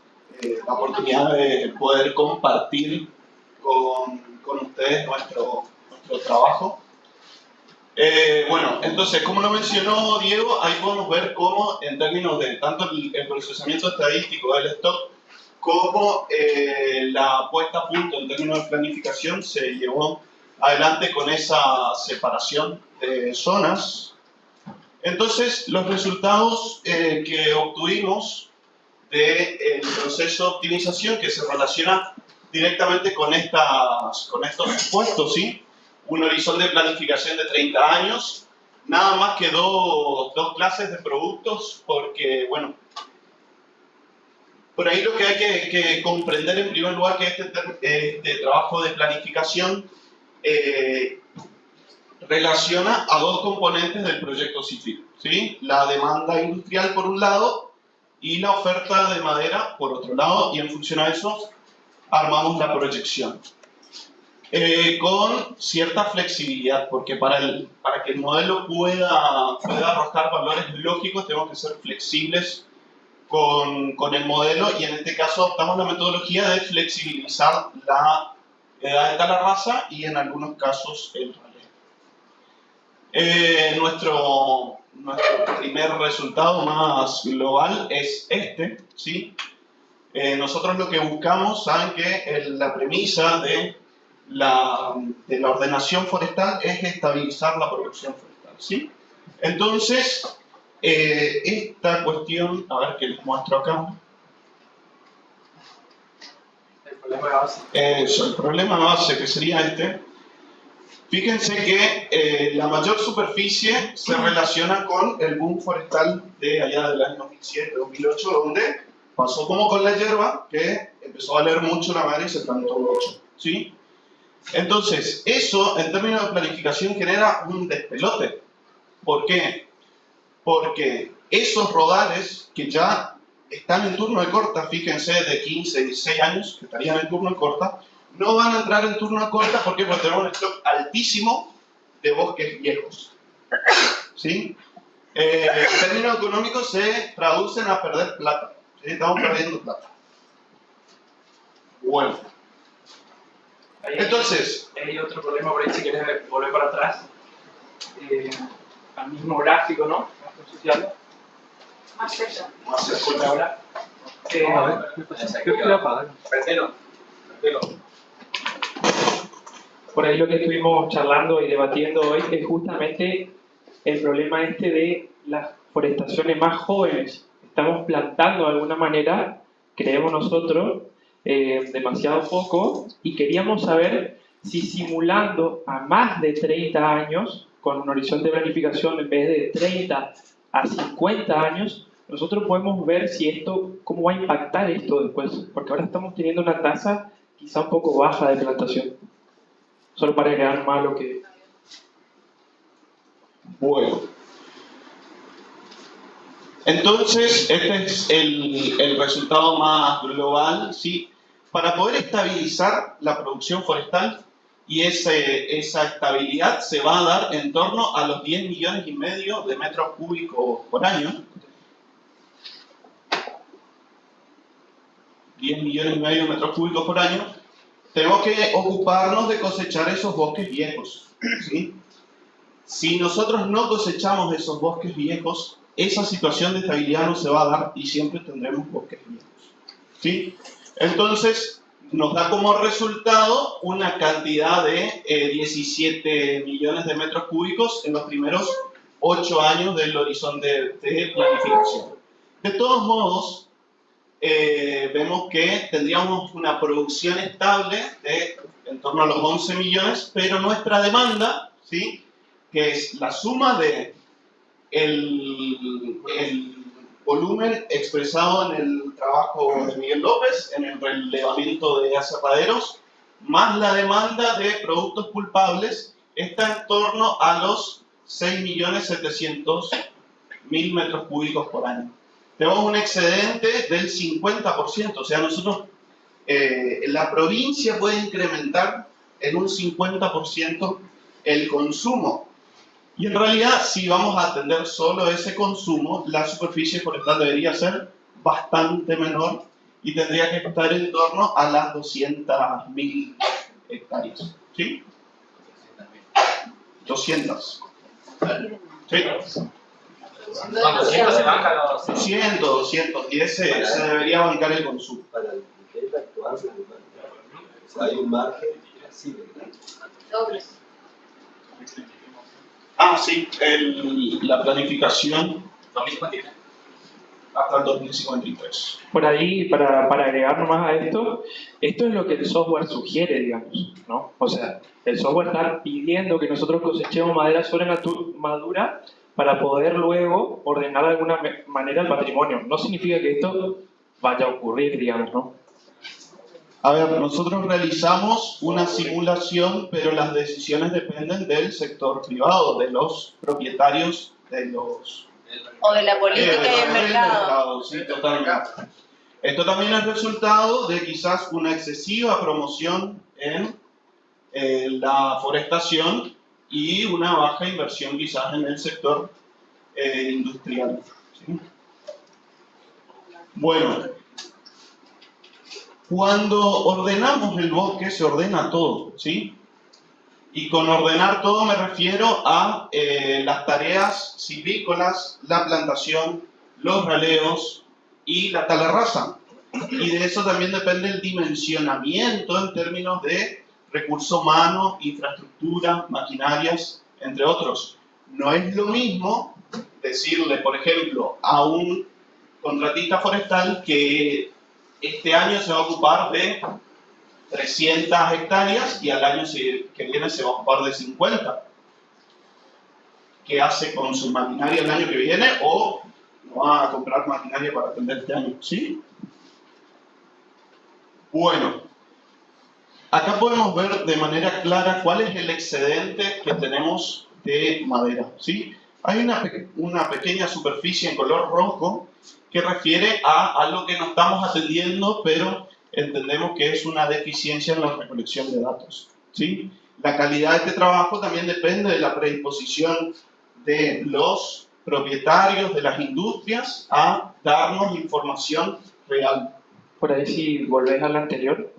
la oportunidad de poder compartir con ustedes nuestro trabajo. Bueno, entonces, como lo mencionó Diego, ahí podemos ver cómo, en términos de tanto el procesamiento estadístico del stock cómo la puesta a punto en términos de planificación se llevó adelante con esa separación de zonas. Entonces, los resultados que obtuvimos del proceso de optimización que se relaciona directamente con estos supuestos, ¿sí? Un horizonte de planificación de 30 años, nada más que dos clases de productos, porque, bueno, por ahí lo que hay que comprender en primer lugar que este trabajo de planificación relaciona a dos componentes del proyecto CIFIC, ¿sí? La demanda industrial por un lado y la oferta de madera por otro lado, y en función a eso armamos la proyección. Con cierta flexibilidad, porque para que el modelo pueda arrojar valores lógicos tenemos que ser flexibles con el modelo, y en este caso adoptamos la metodología de flexibilizar la edad de tala rasa y en algunos casos el raleo. Nuestro primer resultado más global es este, ¿sí? Nosotros lo que buscamos, saben que la premisa de la ordenación forestal es estabilizar la producción forestal, ¿sí? Entonces, esta cuestión, a ver que les muestro acá. El problema de base. Eso, el problema de base, que sería este. Fíjense que la mayor superficie se relaciona con el boom forestal de allá del año 2007-2008, donde pasó como con la hierba, que empezó a valer mucho la madera y se plantó mucho, ¿sí? Entonces, eso en términos de planificación genera un despelote. ¿Por qué? Porque esos rodales que ya están en turno de corta, fíjense, de 15, 16 años, que estarían en turno de corta, no van a entrar en turno de corta porque tenemos un stock altísimo de bosques viejos, ¿sí? En términos económicos se traducen a perder plata, ¿sí? Estamos perdiendo plata. Bueno. Entonces, hay otro problema por ahí, si quieres volver para atrás, al mismo gráfico, ¿no? Más cerca. Más cerca ahora. Prendelo. Por ahí lo que estuvimos charlando y debatiendo hoy es justamente el problema de las forestaciones más jóvenes. Estamos plantando de alguna manera, creemos nosotros, demasiado poco, y queríamos saber si simulando a más de 30 años, con un horizonte de planificación en vez de 30 a 50 años, nosotros podemos ver si esto, cómo va a impactar esto después, porque ahora estamos teniendo una tasa quizá un poco baja de plantación. Solo para agregar más lo que... Bueno. Entonces, este es el resultado más global, ¿sí? Para poder estabilizar la producción forestal, y esa estabilidad se va a dar en torno a los 10 millones y medio de metros cúbicos por año. 10 millones y medio de metros cúbicos por año. Tenemos que ocuparnos de cosechar esos bosques viejos, ¿sí? Si nosotros no cosechamos esos bosques viejos, esa situación de estabilidad no se va a dar y siempre tendremos bosques viejos, ¿sí? Entonces, nos da como resultado una cantidad de 17 millones de metros cúbicos en los primeros 8 años del horizonte de planificación. De todos modos, vemos que tendríamos una producción estable de en torno a los 11 millones, pero nuestra demanda, ¿sí?, que es la suma de el volumen expresado en el trabajo de Miguel López, en el relevamiento de aserraderos, más la demanda de productos pulpables, está en torno a los 6.700.000 metros cúbicos por año. Tenemos un excedente del 50%, o sea, nosotros, la provincia puede incrementar en un 50% el consumo. Y en realidad, si vamos a atender solo ese consumo, la superficie forestal debería ser bastante menor y tendría que estar en torno a las 200.000 hectáreas. ¿Sí? 200. ¿Sí? Cuando se baja los 200, y ese se debería bancar el consumo. hay un margen. Sí, Dobles. Ah, sí, la planificación 2053. hasta el 2053. Por ahí, para agregar nomás a esto es lo que el software sugiere, digamos, ¿no? O sea, el software está pidiendo que nosotros cosechemos madera madura para poder luego ordenar de alguna manera el patrimonio. No significa que esto vaya a ocurrir, digamos, ¿no? A ver, nosotros realizamos una simulación, pero las decisiones dependen del sector privado, de los propietarios de los... O de la política y el mercado. Sí, totalmente. Esto también es resultado de quizás una excesiva promoción en la forestación y una baja inversión quizás en el sector industrial. ¿Sí? Bueno, cuando ordenamos el bosque se ordena todo, ¿sí? Y con ordenar todo me refiero a las tareas silvícolas, la plantación, los raleos y la tala rasa. Y de eso también depende el dimensionamiento en términos de recurso humano, infraestructura, maquinarias, entre otros. No es lo mismo decirle, por ejemplo, a un contratista forestal que este año se va a ocupar de 300 hectáreas y al año que viene se va a ocupar de 50. ¿Qué hace con su maquinaria el año que viene? O no va a comprar maquinaria para atender este año, ¿sí? Bueno, acá podemos ver de manera clara cuál es el excedente que tenemos de madera, ¿sí? Hay una pequeña superficie en color rojo que refiere a algo que no estamos atendiendo, pero entendemos que es una deficiencia en la recolección de datos, ¿sí? La calidad de este trabajo también depende de la predisposición de los propietarios de las industrias a darnos información real. Por ahí, si volvés al anterior,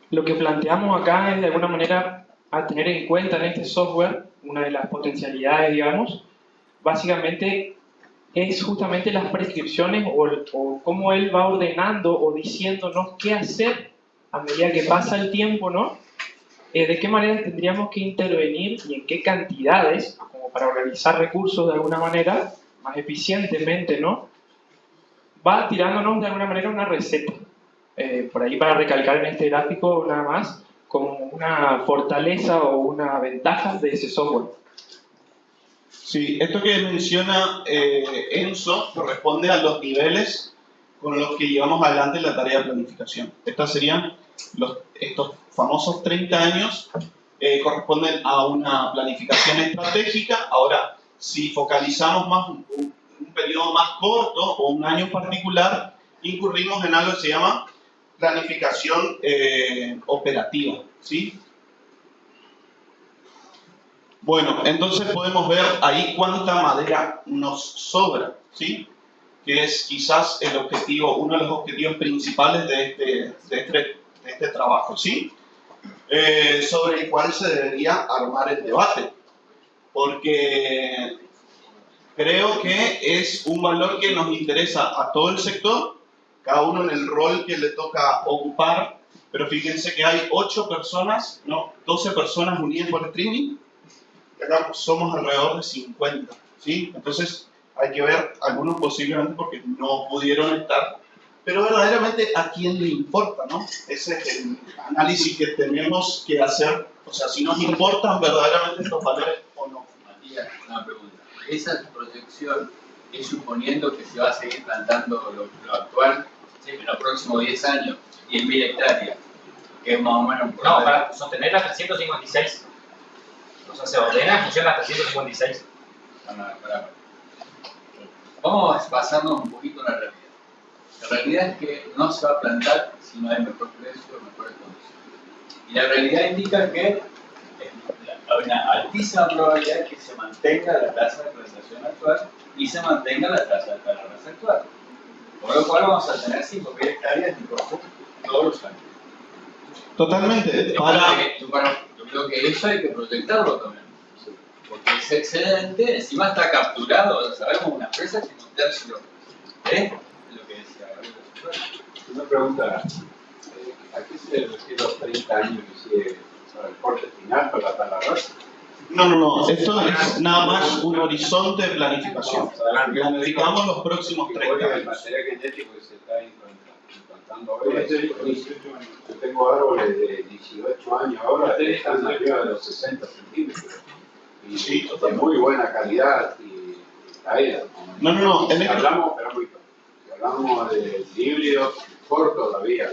lo que planteamos acá es de alguna manera a tener en cuenta en este software, una de las potencialidades, digamos, básicamente es justamente las prescripciones o cómo él va ordenando o diciéndonos qué hacer a medida que pasa el tiempo, ¿no? De qué manera tendríamos que intervenir y en qué cantidades, como para organizar recursos de alguna manera, más eficientemente, ¿no? Va tirándonos de alguna manera una receta. Por ahí para recalcar en este gráfico nada más, como una fortaleza o una ventaja de ese software. Sí, esto que menciona Enzo corresponde a los niveles con los que llevamos adelante la tarea de planificación. Estas serían estos famosos 30 años, corresponden a una planificación estratégica. Ahora, si focalizamos más un periodo más corto o un año en particular, incurrimos en algo que se llama planificación operativa, ¿sí? Bueno, entonces podemos ver ahí cuánta madera nos sobra, ¿sí? Que es quizás el objetivo, uno de los objetivos principales de este trabajo, ¿sí? Sobre el cual se debería armar el debate, porque creo que es un valor que nos interesa a todo el sector, cada uno en el rol que le toca ocupar, pero fíjense que hay 8 personas, no, 12 personas unidas por streaming, y acá somos alrededor de 50, ¿sí? Entonces hay que ver, algunos posiblemente porque no pudieron estar, pero verdaderamente a quién le importa, ¿no? Ese es el análisis que tenemos que hacer, o sea, si nos importan verdaderamente estos valores o no. Matías, una pregunta. Esa proyección es suponiendo que se va a seguir plantando lo actual en los próximos 10 años, 10.000 hectáreas, que es más o menos... No, para sostener las 356. O sea, se ordena en función de las 356. Vamos a basarnos un poquito en la realidad. La realidad es que no se va a plantar si no hay mejor precio o mejores condiciones. Y la realidad indica que hay una altísima probabilidad que se mantenga la tasa de plantación actual y se mantenga la tasa de tala rasa actual. Por lo cual vamos a tener 5.000 hectáreas de rojo todos los años. Totalmente. Yo creo que eso hay que proyectarlo también. Porque ese excedente encima está capturado, sabemos, una empresa sin un tercio. Lo que decía Gabriel. Una pregunta. ¿A qué se refiere los 30 años que sigue para el corte final, para la raza? No, esto es nada más un horizonte de planificación. Planificamos los próximos 30 El años. material genético que se está implantando ahora yo tengo árboles de 18 años ahora que están arriba de los 60 centímetros y de muy buena calidad y caída. No, Si hablamos de híbridos cortos todavía,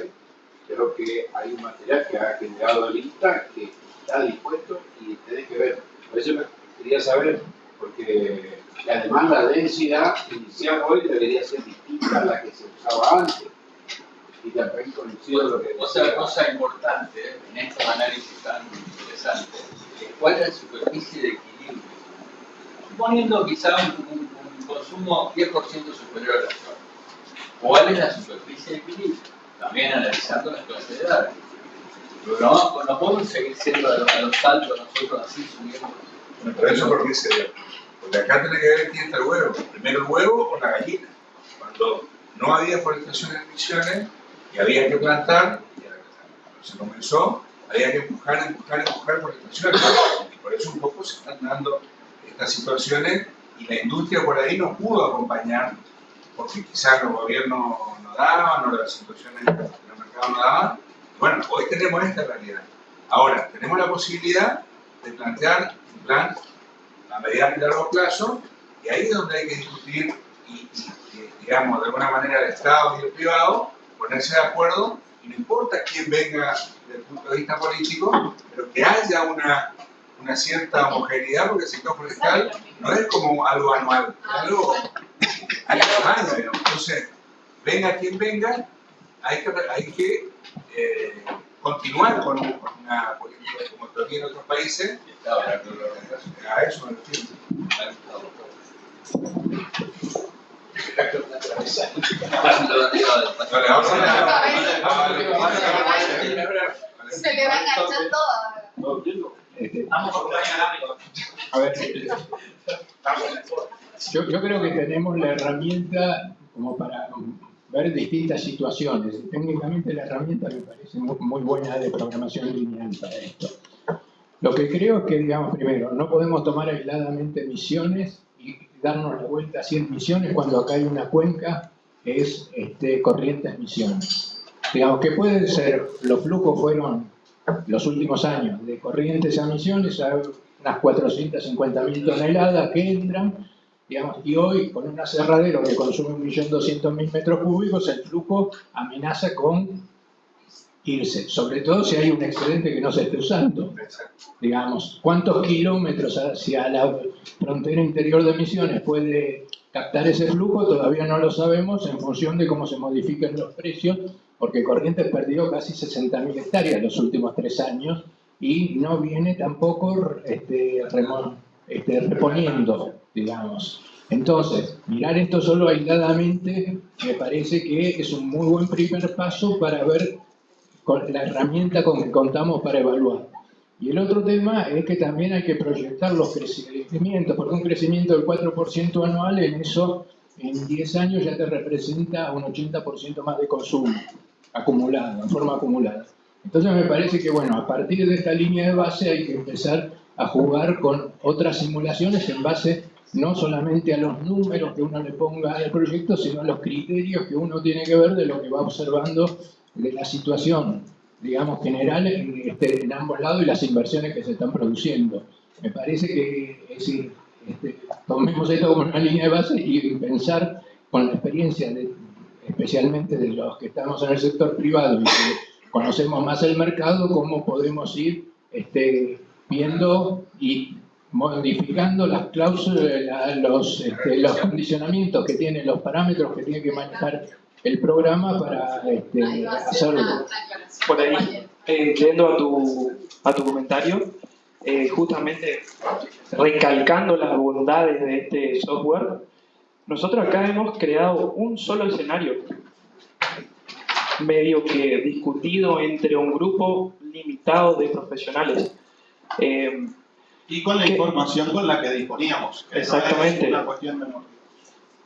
creo que hay un material que ha generado el INTA que está dispuesto y tenés que ver. Por eso quería saber, porque además la densidad inicial hoy debería ser distinta a la que se usaba antes. Y también coincido lo que otra cosa importante en estos análisis tan interesantes es cuál es la superficie de equilibrio. Suponiendo quizá un consumo 10% superior al actual. ¿Cuál es la superficie de equilibrio? También analizando las clases de edad. Pero no podemos seguir siendo a los saltos nosotros así subiendo. Pero eso por qué se dio. Porque acá tiene que ver quién está el huevo. Primero el huevo o la gallina. Cuando no había forestación en Misiones y había que plantar, y cuando se comenzó, había que empujar forestación. Y por eso un poco se están dando estas situaciones y la industria por ahí no pudo acompañar, porque quizás los gobiernos no daban, o las situaciones de los mercados no daban. Bueno, hoy tenemos esta realidad. Ahora, tenemos la posibilidad de plantear un plan a mediano y largo plazo, y ahí es donde hay que discutir y digamos, de alguna manera el Estado y el privado ponerse de acuerdo, y no importa quién venga desde el punto de vista político, pero que haya una cierta homogeneidad, porque el sector forestal no es como algo anual, es algo año, digamos. Entonces, venga quien venga, hay que continuar con una política como todavía en otros países. A eso me refiero. Se le va a enganchar todo. A ver, yo creo que tenemos la herramienta como para ver distintas situaciones. Técnicamente la herramienta me parece muy buena de programación lineal para esto. Lo que creo es que, digamos, primero, no podemos tomar aisladamente Misiones y darnos la vuelta a 100 Misiones cuando acá hay una cuenca que es Corrientes Misiones. Digamos que pueden ser, los flujos fueron los últimos años de Corrientes a Misiones a unas 450.000 toneladas que entran, digamos, y hoy con un aserradero que consume 1.200.000 metros cúbicos, el flujo amenaza con irse, sobre todo si hay un excedente que no se esté usando. Digamos, ¿cuántos kilómetros hacia la frontera interior de Misiones puede captar ese flujo? Todavía no lo sabemos en función de cómo se modifiquen los precios, porque Corrientes perdió casi 60.000 hectáreas los últimos 3 años y no viene tampoco reponiendo, digamos. Entonces, mirar esto solo aisladamente me parece que es un muy buen primer paso para ver con la herramienta con que contamos para evaluar. Y el otro tema es que también hay que proyectar los crecimientos, porque un crecimiento del 4% anual en eso, en 10 años ya te representa un 80% más de consumo acumulado, en forma acumulada. Entonces me parece que, bueno, a partir de esta línea de base hay que empezar a jugar con otras simulaciones en base no solamente a los números que uno le ponga al proyecto, sino a los criterios que uno tiene que ver de lo que va observando de la situación, digamos, general en ambos lados y las inversiones que se están produciendo. Me parece que, es decir, tomemos esto como una línea de base y pensar con la experiencia, especialmente de los que estamos en el sector privado y que conocemos más el mercado, cómo podemos ir viendo y modificando las cláusulas, los condicionamientos que tienen, los parámetros que tiene que manejar el programa para hacerlo. Por ahí, yendo a tu comentario, justamente recalcando las bondades de este software, nosotros acá hemos creado un solo escenario, medio que discutido entre un grupo limitado de profesionales. Y con la información con la que disponíamos. Exactamente. No es una cuestión menor.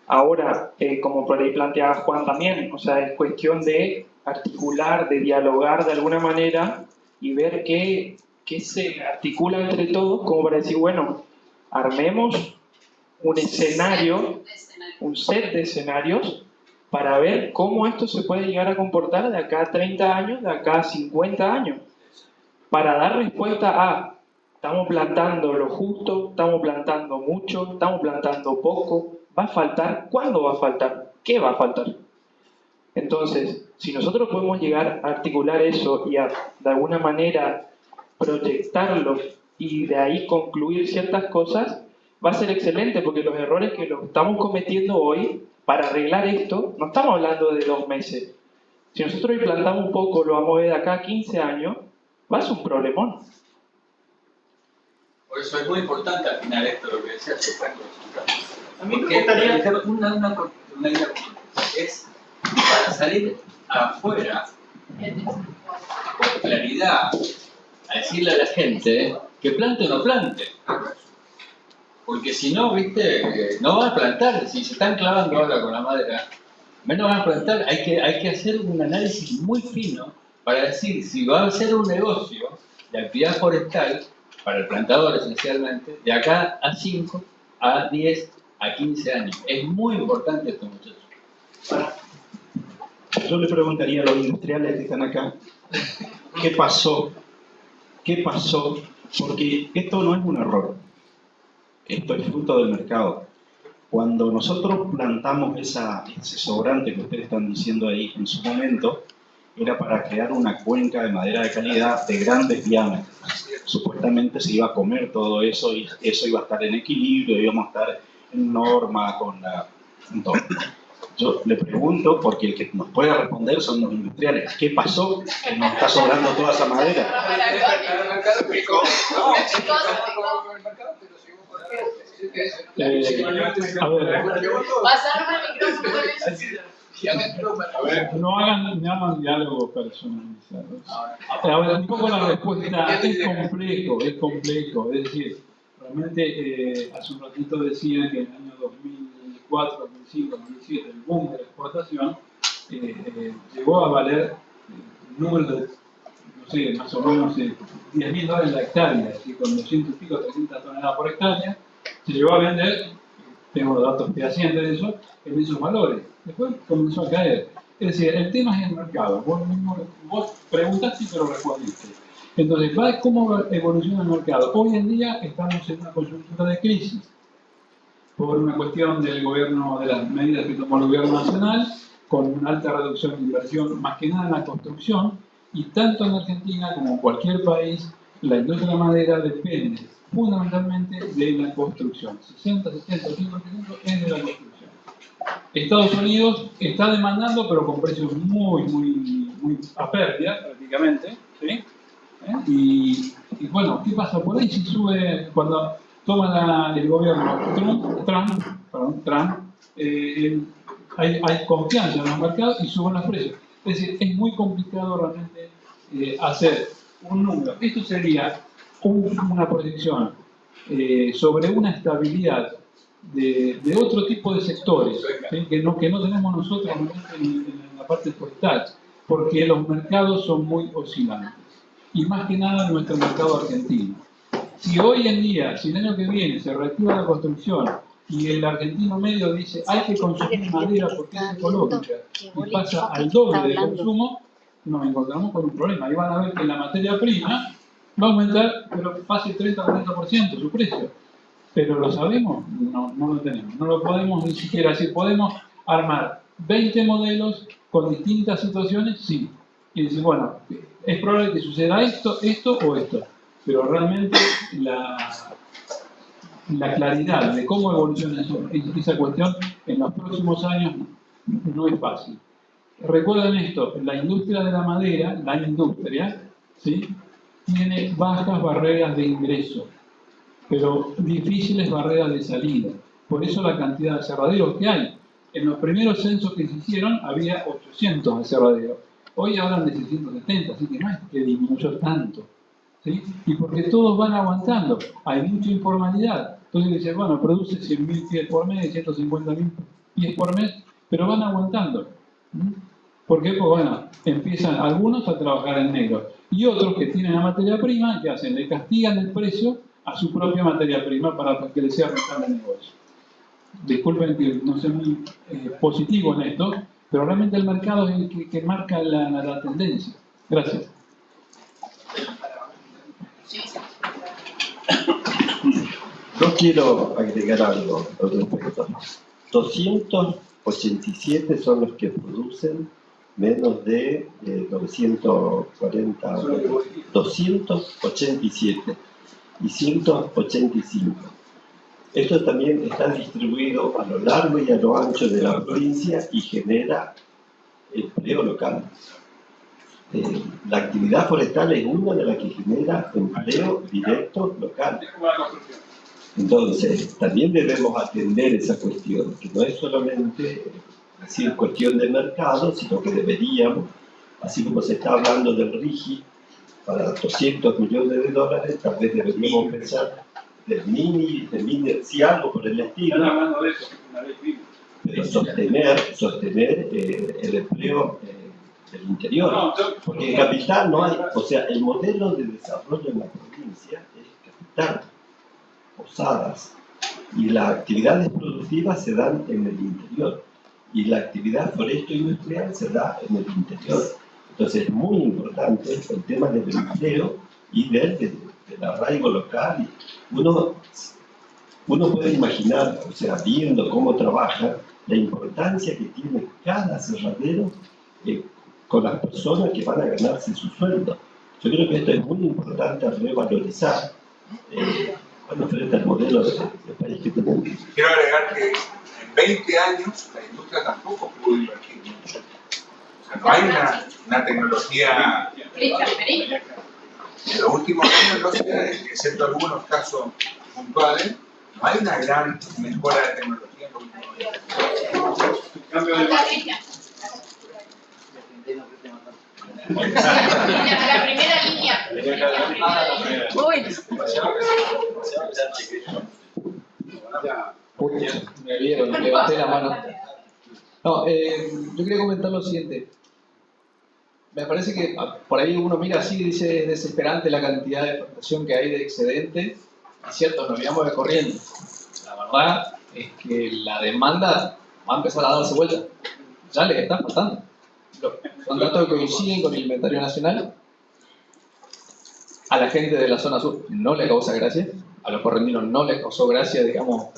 Ahora, como por ahí planteaba Juan también, o sea, es cuestión de articular, de dialogar de alguna manera y ver qué se articula entre todos como para decir, bueno, armemos un escenario, un set de escenarios para ver cómo esto se puede llegar a comportar de acá a 30 años, de acá a 50 años, para dar respuesta a estamos plantando lo justo, estamos plantando mucho, estamos plantando poco, ¿va a faltar? ¿Cuándo va a faltar? ¿Qué va a faltar? Entonces, si nosotros podemos llegar a articular eso y a, de alguna manera, proyectarlo y de ahí concluir ciertas cosas, va a ser excelente, porque los errores que lo estamos cometiendo hoy, para arreglar esto, no estamos hablando de 2 meses. Si nosotros implantamos un poco, lo vamos a ver de acá a 15 años, va a ser un problemón. Por eso es muy importante al final esto, lo que decía Franco. A mí me gustaría una idea es para salir afuera con claridad a decirle a la gente que plante o no plante. Porque si no, viste, no van a plantar. Si se están clavando ahora con la madera, menos van a plantar. Hay que hacer un análisis muy fino para decir si va a ser un negocio de actividad forestal para el plantador esencialmente, de acá a 5, a 10, a 15 años. Es muy importante esto, muchachos. Yo le preguntaría a los industriales que están acá, ¿qué pasó? ¿Qué pasó? Porque esto no es un error, esto es fruto del mercado. Cuando nosotros plantamos ese sobrante que ustedes están diciendo ahí en su momento, era para crear una cuenca de madera de calidad de grandes diámetros. Supuestamente se iba a comer todo eso y eso iba a estar en equilibrio, íbamos a estar en norma con todo. Yo le pregunto, porque el que nos puede responder son los industriales, ¿qué pasó que nos está sobrando toda esa madera? A ver, no hagan diálogo personalizado. A ver, un poco la respuesta es complejo. Es decir, realmente hace un ratito decía que en el año 2004, 2005, 2007 el boom de la exportación llegó a valer un número de, no sé, más o menos $10.000 la hectárea, así, con 200 y pico, 300 toneladas por hectárea, se llegó a vender, tengo datos fehacientes de eso, en esos valores. Después comenzó a caer. Es decir, el tema es el mercado. Vos preguntaste pero respondiste. Entonces, ¿cómo evoluciona el mercado? Hoy en día estamos en una coyuntura de crisis por una cuestión del gobierno, de las medidas que tomó el gobierno nacional, con una alta reducción de inversión, más que nada en la construcción, y tanto en Argentina como en cualquier país, la industria de la madera depende fundamentalmente de la construcción. 60, 70, 80% es de la construcción. Estados Unidos está demandando, pero con precios muy a pérdida, prácticamente, ¿sí? Y bueno, ¿qué pasa? Por ahí si sube, cuando toma el gobierno Trump, hay confianza en los mercados y suben los precios. Es decir, es muy complicado realmente hacer un número. Esto sería una proyección sobre una estabilidad de otro tipo de sectores, ¿sí? que no tenemos nosotros en la parte forestal, porque los mercados son muy oscilantes. Y más que nada nuestro mercado argentino. Si hoy en día, si el año que viene se reactiva la construcción y el argentino medio dice hay que consumir madera porque es ecológica y pasa al doble de consumo, nos encontramos con un problema. Y van a ver que la materia prima va a aumentar, pero pase 30-40% su precio. Pero ¿lo sabemos? No lo tenemos. No lo podemos ni siquiera decir. Podemos armar 20 modelos con distintas situaciones, sí. Y decir, bueno, es probable que suceda esto o esto. Pero realmente la claridad de cómo evoluciona esa cuestión en los próximos años no es fácil. Recuerden esto, la industria de la madera, ¿sí? Tiene bajas barreras de ingreso, pero difíciles barreras de salida. Por eso la cantidad de aserraderos que hay. En los primeros censos que se hicieron había 800 aserraderos. Hoy hablan de 670, así que no es que disminuyó tanto. ¿Sí? Y porque todos van aguantando. Hay mucha informalidad. Entonces dicen, bueno, produce 100.000 pies por mes, 150.000 y es por mes, pero van aguantando. ¿Por qué? Pues bueno, empiezan algunos a trabajar en negro y otros que tienen la materia prima, ¿qué hacen? Le castigan el precio a su propia materia prima para que les sea rentable el negocio. Disculpen que no soy muy positivo en esto, pero realmente el mercado es el que marca la tendencia. Gracias. Yo quiero agregar algo al respecto. 287 son los que producen menos de 940, 287 y 185. Esto también está distribuido a lo largo y a lo ancho de la provincia y genera empleo local. La actividad forestal es una de las que genera empleo directo local. Entonces, también debemos atender esa cuestión, que no es solamente decir cuestión de mercado, sino que deberíamos, así como se está hablando del RIGI, para 200 millones de dólares, tal vez deberíamos pensar del mini, si algo por el estilo, pero sostener el empleo del interior. Porque en capital no hay, o sea, el modelo de desarrollo en la provincia es capital, posadas, y las actividades productivas se dan en el interior, y la actividad foresto-industrial se da en el interior. Entonces es muy importante el tema del empleo y del arraigo local. Uno puede imaginar, o sea, viendo cómo trabaja, la importancia que tiene cada aserradero con las personas que van a ganarse su sueldo. Yo creo que esto es muy importante revalorizar frente al modelo de país que tenemos. Quiero agregar que en 20 años la industria tampoco pudo invertir mucho. O sea, no hay una tecnología. En los últimos años, no sé, excepto algunos casos puntuales, no hay una gran mejora de tecnología en los últimos años. La primera línea. Uy, me vieron, levanté la mano. No, yo quería comentar lo siguiente. Me parece que por ahí uno mira así y dice, es desesperante la cantidad de exportación que hay de excedente. Es cierto, nos olvidamos de corriente. La verdad es que la demanda va a empezar a darse vuelta. Ya le está faltando. Son datos que coinciden con el inventario nacional. A la gente de la zona sur no le causa gracia. A los correntinos no les causó gracia, digamos,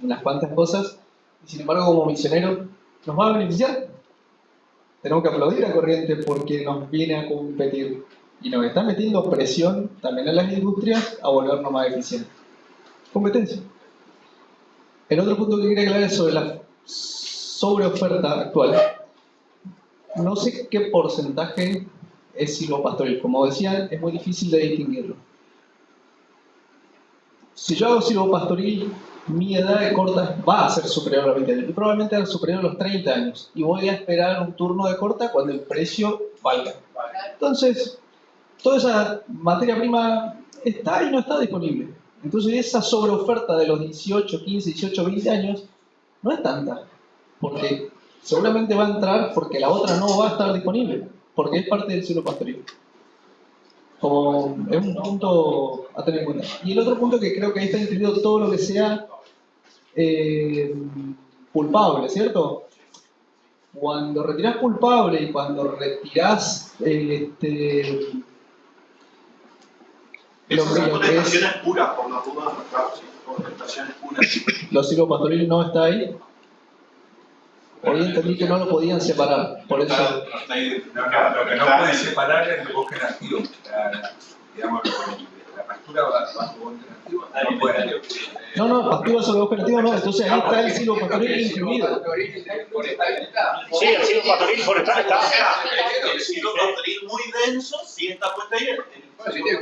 unas cuantas cosas. Y sin embargo, como misionero, ¿nos va a beneficiar? Tenemos que aplaudir a Corrientes porque nos viene a competir y nos está metiendo presión también a las industrias a volvernos más eficientes. Competencia. El otro punto que quería aclarar es sobre la sobreoferta actual. No sé qué porcentaje es silvopastoril. Como decía, es muy difícil de distinguirlo. Si yo hago silvopastoril, mi edad de corta va a ser superior a los 20 años y probablemente a superior a los 30 años. Y voy a esperar un turno de corta cuando el precio valga. Entonces, toda esa materia prima está y no está disponible. Entonces, esa sobreoferta de los 18, 15, 18, 20 años no es tanta. Porque seguramente va a entrar porque la otra no va a estar disponible. Porque es parte del silvopastoril. Como es un punto a tener en cuenta. Y el otro punto que creo que ahí está incluido todo lo que sea pulpable, ¿cierto? Cuando retirás pulpable y cuando retirás Esas son forestaciones puras, por las dudas, claro, sí, forestaciones puras. Los silvopastoriles no está ahí. Hoy entendí que no lo podían separar, por eso. Lo que no pueden separar es el bosque nativo. Digamos, la pastura bajo bosque nativo no puede. No, pastura sobre bosque nativo no, entonces ahí está el silvopastoril incluido. Sí, el silvopastoril forestal está. El silvopastoril muy denso sí está puesto ahí. Y es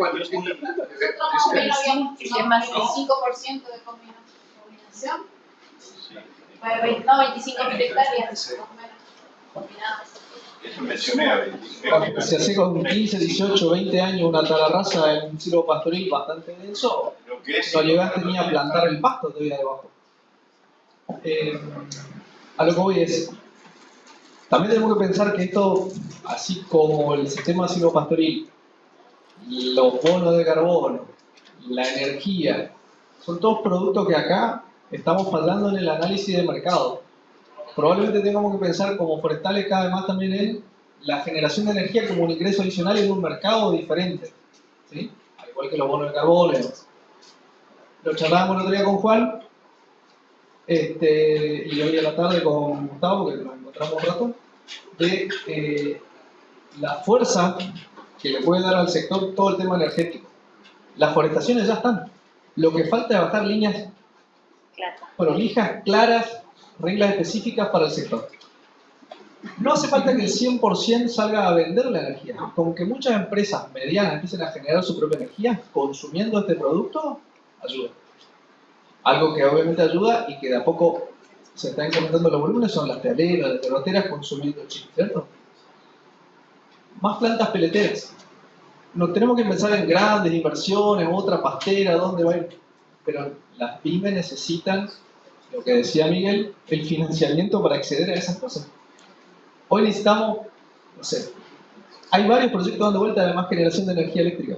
más del 5% de combinación. 25.000 hectáreas combinadas. Eso mencioné a 25. Se hace con 15, 18, 20 años una talarraza en un silvopastoril bastante denso. No llegaste ni a plantar el pasto todavía debajo. A lo que voy es, también tenemos que pensar que esto, así como el sistema silvopastoril, los bonos de carbono, la energía, son todos productos que acá estamos fallando en el análisis de mercado. Probablemente tengamos que pensar como forestales cada vez más también en la generación de energía como un ingreso adicional en un mercado diferente, ¿sí? Al igual que los bonos de carbono y demás. Lo charlábamos el otro día con Juan, y hoy a la tarde con Gustavo, porque nos encontramos un rato, de la fuerza que le puede dar al sector todo el tema energético. Las forestaciones ya están. Lo que falta es bajar líneas prolijas, claras, reglas específicas para el sector. No hace falta que el 100% salga a vender la energía. Con que muchas empresas medianas empiecen a generar su propia energía consumiendo este producto, ayuda. Algo que obviamente ayuda y que de a poco se están incrementando los volúmenes son las pealeras, las terrateras consumiendo chip, ¿cierto? Más plantas peleteras. No tenemos que pensar en grandes inversiones, otra pastera, dónde va a ir. Pero las pymes necesitan, lo que decía Miguel, el financiamiento para acceder a esas cosas. Hoy necesitamos, no sé, hay varios proyectos dando vuelta de más generación de energía eléctrica.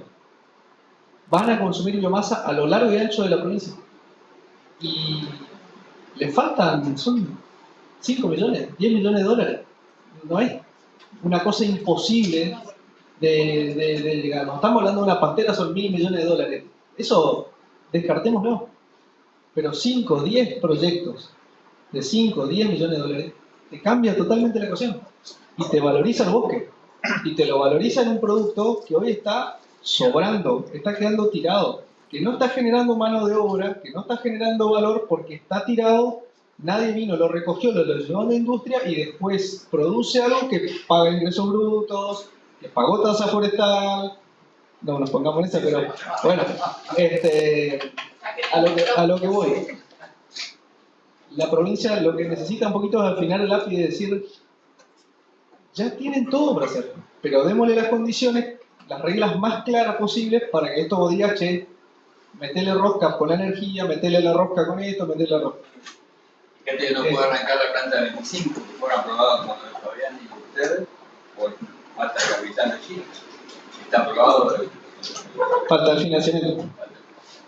Van a consumir biomasa a lo largo y ancho de la provincia. Y le faltan, son 5 millones, 10 millones de dólares. No es una cosa imposible de llegar. No estamos hablando de una pastera, son 1.000 millones de dólares. Eso, descartémoslo. Pero 5, 10 proyectos de 5, 10 millones de dólares te cambia totalmente la ecuación. Y te valoriza el bosque. Y te lo valoriza en un producto que hoy está sobrando, está quedando tirado, que no está generando mano de obra, que no está generando valor porque está tirado, nadie vino, lo recogió, lo llevó a la industria y después produce algo que paga ingresos brutos, que pagó tasa forestal, no nos pongamos en esa, pero bueno, a lo que voy. La provincia lo que necesita un poquito es afinar el lápiz y decir, ya tienen todo para hacerlo, pero démosle las condiciones, las reglas más claras posibles para que esto diga, che, metele rosca con la energía, metele la rosca con esto, metele la rosca. Fíjate que no puede arrancar la planta 25, que fueron aprobadas por Fabián y ustedes, por falta de capital allí. Está aprobado. Falta el financiamiento.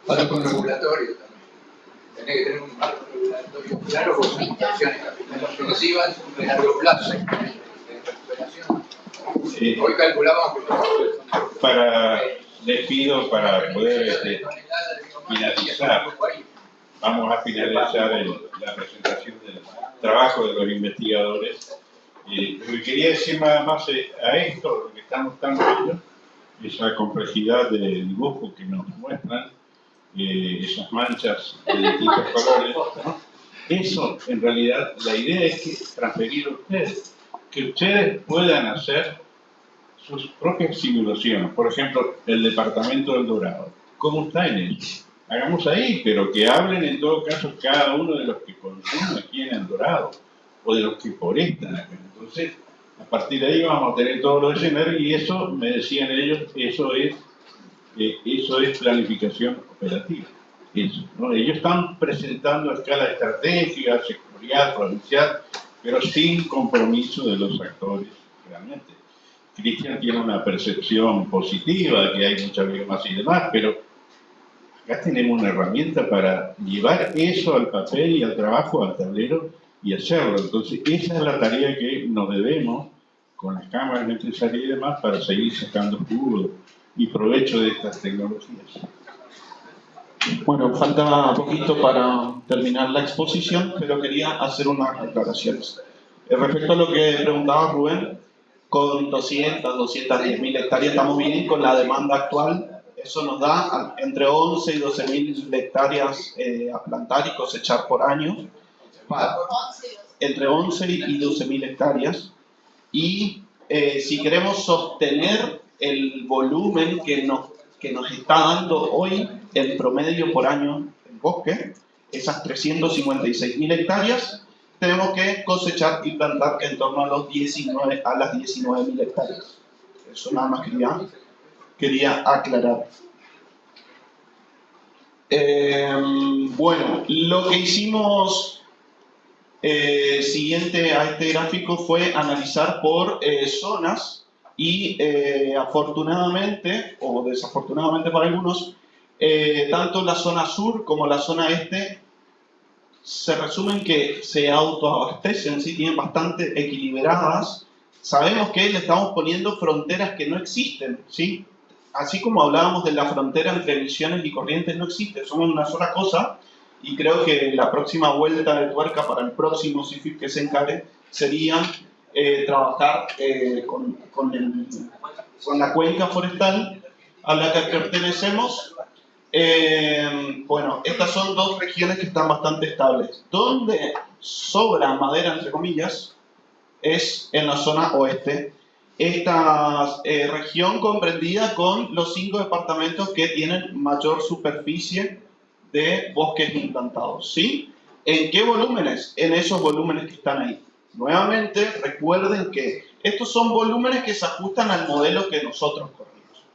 Falta con regulatorio también. Tiene que tener un marco regulatorio claro con limitaciones capitales progresivas de largo plazo, de recuperación. Hoy calculamos que les pido para poder finalizar. Vamos a finalizar la presentación del trabajo de los investigadores. Lo que quería decir nada más a esto, lo que estamos tan viendo, esa complejidad de dibujo que nos muestran, esas manchas de distintos colores, ¿no? Eso, en realidad, la idea es que transferir a ustedes, que ustedes puedan hacer sus propias simulaciones. Por ejemplo, el departamento del Dorado. ¿Cómo está en eso? Hagamos ahí, pero que hablen en todo caso cada uno de los que consumen aquí en el Dorado o de los que forestan acá. Entonces, a partir de ahí vamos a tener todos los escenarios y eso, me decían ellos, eso es planificación operativa. Eso, ¿no? Ellos están presentando a escala estratégica, sectorial, provincial, pero sin compromiso de los actores realmente. Cristian tiene una percepción positiva de que hay mucha biomasa y demás, pero acá tenemos una herramienta para llevar eso al papel y al trabajo, al tablero y hacerlo. Entonces, esa es la tarea que nos debemos con las cámaras necesarias y demás para seguir sacando jugo y provecho de estas tecnologías. Bueno, falta poquito para terminar la exposición, pero quería hacer unas aclaraciones. Respecto a lo que preguntaba Rubén, con 210.000 hectáreas estamos bien con la demanda actual. Eso nos da entre 11 y 12.000 hectáreas a plantar y cosechar por año. Entre 11 y 12.000 hectáreas. Y si queremos sostener el volumen que nos está dando hoy el promedio por año el bosque, esas 356.000 hectáreas, tenemos que cosechar y plantar en torno a las 19.000 hectáreas. Eso nada más quería aclarar. Bueno, lo que hicimos siguiente a este gráfico fue analizar por zonas y afortunadamente o desafortunadamente para algunos, tanto la zona sur como la zona este se resumen que se autoabastecen, ¿sí? Tienen bastante equilibradas. Sabemos que le estamos poniendo fronteras que no existen, ¿sí? Así como hablábamos de la frontera entre Misiones y Corrientes, no existe, somos una sola cosa. Y creo que la próxima vuelta de tuerca para el próximo CIFIP que se encare sería trabajar con la cuenca forestal a la que pertenecemos. Bueno, estas son dos regiones que están bastante estables. Donde sobra madera, entre comillas, es en la zona oeste. Esta región comprendida con los 5 departamentos que tienen mayor superficie de bosques implantados, ¿sí? ¿En qué volúmenes? En esos volúmenes que están ahí. Nuevamente, recuerden que estos son volúmenes que se ajustan al modelo que nosotros corrimos,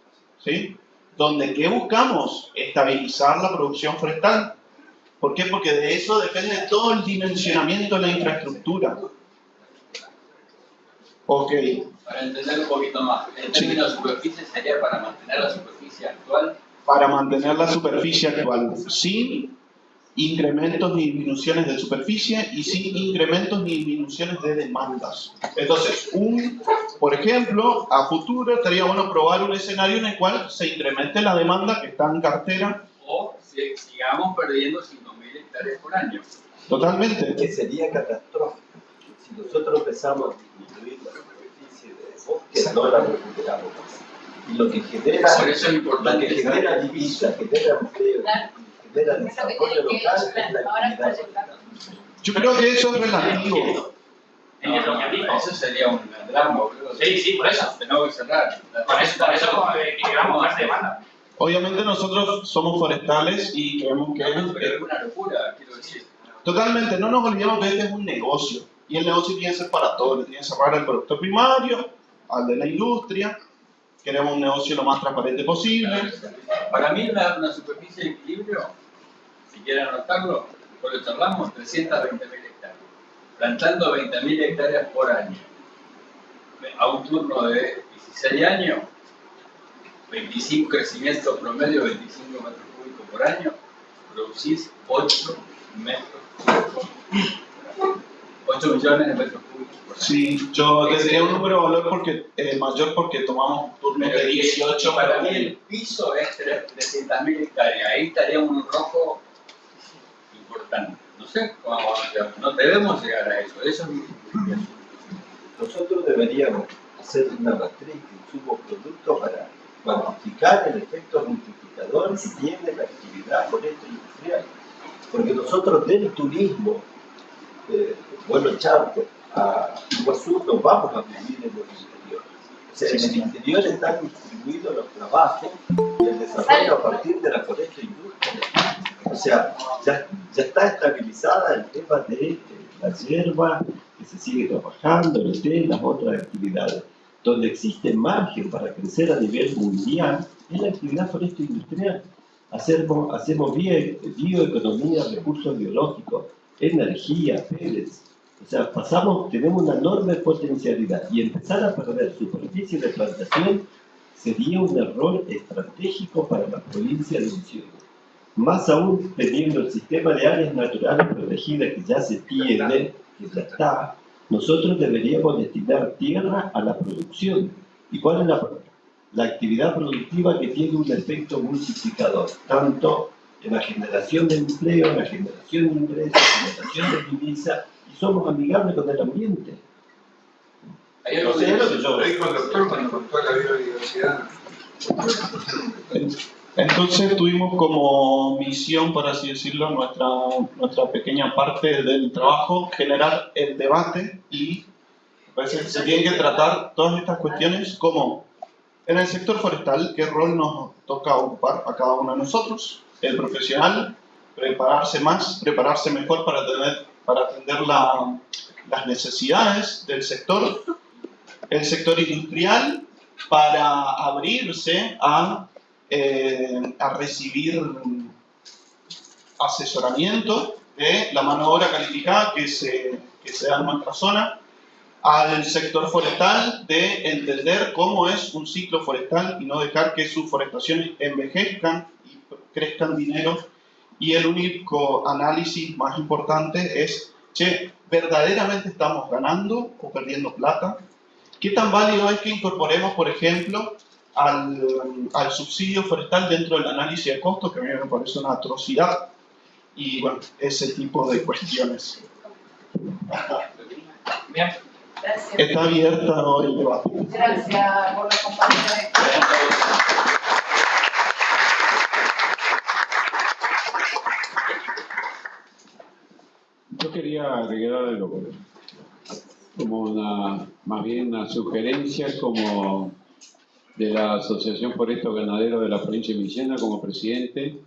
¿sí? Donde, ¿qué buscamos? Estabilizar la producción forestal. ¿Por qué? Porque de eso depende todo el dimensionamiento de la infraestructura. Ok. Para entender un poquito más, en términos de superficie sería para mantener la superficie actual. Para mantener la superficie actual, sin incrementos ni disminuciones de superficie y sin incrementos ni disminuciones de demandas. Entonces, por ejemplo, a futuro estaría bueno probar un escenario en el cual se incremente la demanda que está en cartera. O si sigamos perdiendo 5.000 hectáreas por año. Totalmente. Que sería catastrófico. Si nosotros empezamos a disminuir la superficie de bosque, no la recuperamos. Y lo que genera, por eso es importante, lo que genera divisa, genera empleo, genera desarrollo local, es la actividad. Yo creo que eso es relativo. Eso sería un drama, boludo. Sí, por eso. Tenemos que cerrar. Por eso equilibramos más demanda. Obviamente nosotros somos forestales y creemos que es una locura, quiero decir. Totalmente, no nos olvidemos que este es un negocio. Y el negocio tiene que ser para todos. Le tiene que cerrar al productor primario, al de la industria. Queremos un negocio lo más transparente posible. Para mí una superficie de equilibrio, si quieren anotarlo, después lo charlamos, 320.000 hectáreas. Plantando 20.000 hectáreas por año. A un turno de 16 años, 25 crecimiento promedio, 25 metros cúbicos por año, producís 8 millones de metros cúbicos por año. Sí, yo les diría un número de valor porque, mayor porque tomamos turnos de 18. Para mí el piso es 300.000 hectáreas, ahí estaría un rojo importante. No sé cómo vamos a llegar, no debemos llegar a eso, eso es mi explicación. Nosotros deberíamos hacer una matriz de insumo-producto para cuantificar el efecto multiplicador que tiene la actividad forestal industrial. Porque nosotros del turismo, Buenos Charcos, a Iguazú, nos vamos a vivir en el interior. O sea, en el interior están distribuidos los trabajos y el desarrollo a partir de la foresta industria. O sea, ya está estabilizada el tema de la hierba, que se sigue trabajando, el té, las otras actividades. Donde existe margen para crecer a nivel mundial es la actividad forestal industrial. Hacemos bioeconomía, recursos biológicos, energía, pellets. O sea, tenemos una enorme potencialidad y empezar a perder superficie de plantación sería un error estratégico para la provincia de Misiones. Más aún teniendo el sistema de áreas naturales protegidas que ya se tiene, que ya está, nosotros deberíamos destinar tierra a la producción. ¿Y cuál es la actividad productiva que tiene un efecto multiplicador? Tanto en la generación de empleo, en la generación de ingresos, generación de divisa, y somos amigables con el ambiente. Hay algo de eso, yo leí con el doctor cuando contó la biodiversidad. Entonces tuvimos como misión, por así decirlo, nuestra pequeña parte del trabajo, generar el debate y parece que se tienen que tratar todas estas cuestiones como en el sector forestal, qué rol nos toca ocupar a cada uno de nosotros, el profesional, prepararse más, prepararse mejor para atender las necesidades del sector, el sector industrial, para abrirse a recibir asesoramiento la mano de obra calificada que se da en nuestra zona, al sector forestal de entender cómo es un ciclo forestal y no dejar que sus forestaciones envejezcan y crezcan dinero. Y el único análisis más importante es, che, ¿verdaderamente estamos ganando o perdiendo plata? ¿Qué tan válido es que incorporemos, por ejemplo, al subsidio forestal dentro del análisis de costos, que a mí me parece una atrocidad? Y bueno, ese tipo de cuestiones. Bien. Gracias. Está abierta el debate. Gracias por la compañía. Yo quería agregar algo, como más bien una sugerencia como de la Asociación Foresto Ganadero de la provincia de Misiones como presidente.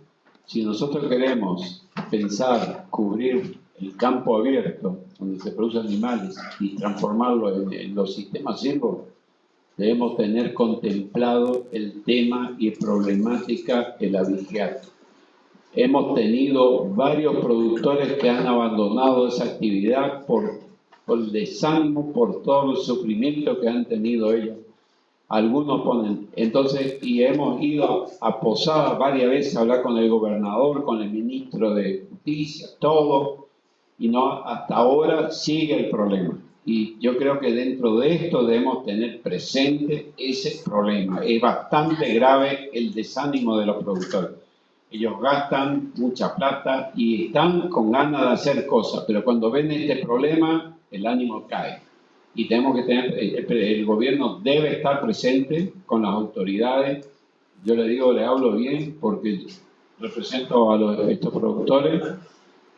Si nosotros queremos pensar, cubrir el campo abierto, donde se producen animales, y transformarlo en los sistemas siervos, debemos tener contemplado el tema y problemática del abigeato. Hemos tenido varios productores que han abandonado esa actividad por el desánimo, por todo el sufrimiento que han tenido ellos. Algunos ponen, entonces, y hemos ido a Posada varias veces a hablar con el gobernador, con el ministro de Justicia, todo, y no, hasta ahora sigue el problema. Y yo creo que dentro de esto debemos tener presente ese problema. Es bastante grave el desánimo de los productores. Ellos gastan mucha plata y están con ganas de hacer cosas, pero cuando ven este problema, el ánimo cae. Y tenemos que tener, el gobierno debe estar presente con las autoridades. Yo le digo, le hablo bien porque represento a estos productores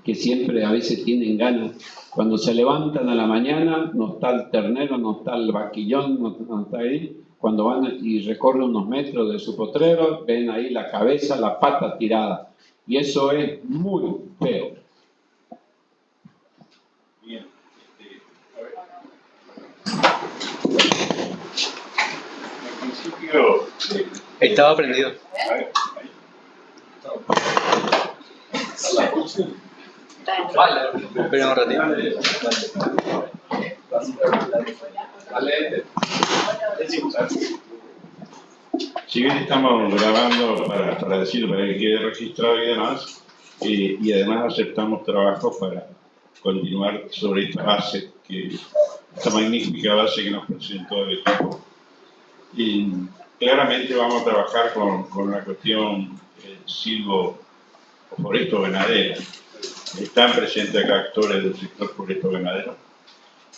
que siempre a veces tienen ganas. Cuando se levantan a la mañana, no está el ternero, no está el vaquillón, no está ahí. Cuando van y recorren unos metros de su potrero, ven ahí la cabeza, la pata tirada. Y eso es muy feo. Bien. Al principio... Estaba prendido. Espera un ratito. Si bien estamos grabando para decirlo, para que quede registrado y demás, y además aceptamos trabajos para continuar sobre esta base, esta magnífica base que nos presentó el equipo. Y claramente vamos a trabajar con la cuestión silvo o foresto ganadera. Están presentes acá actores del sector foresto ganadero.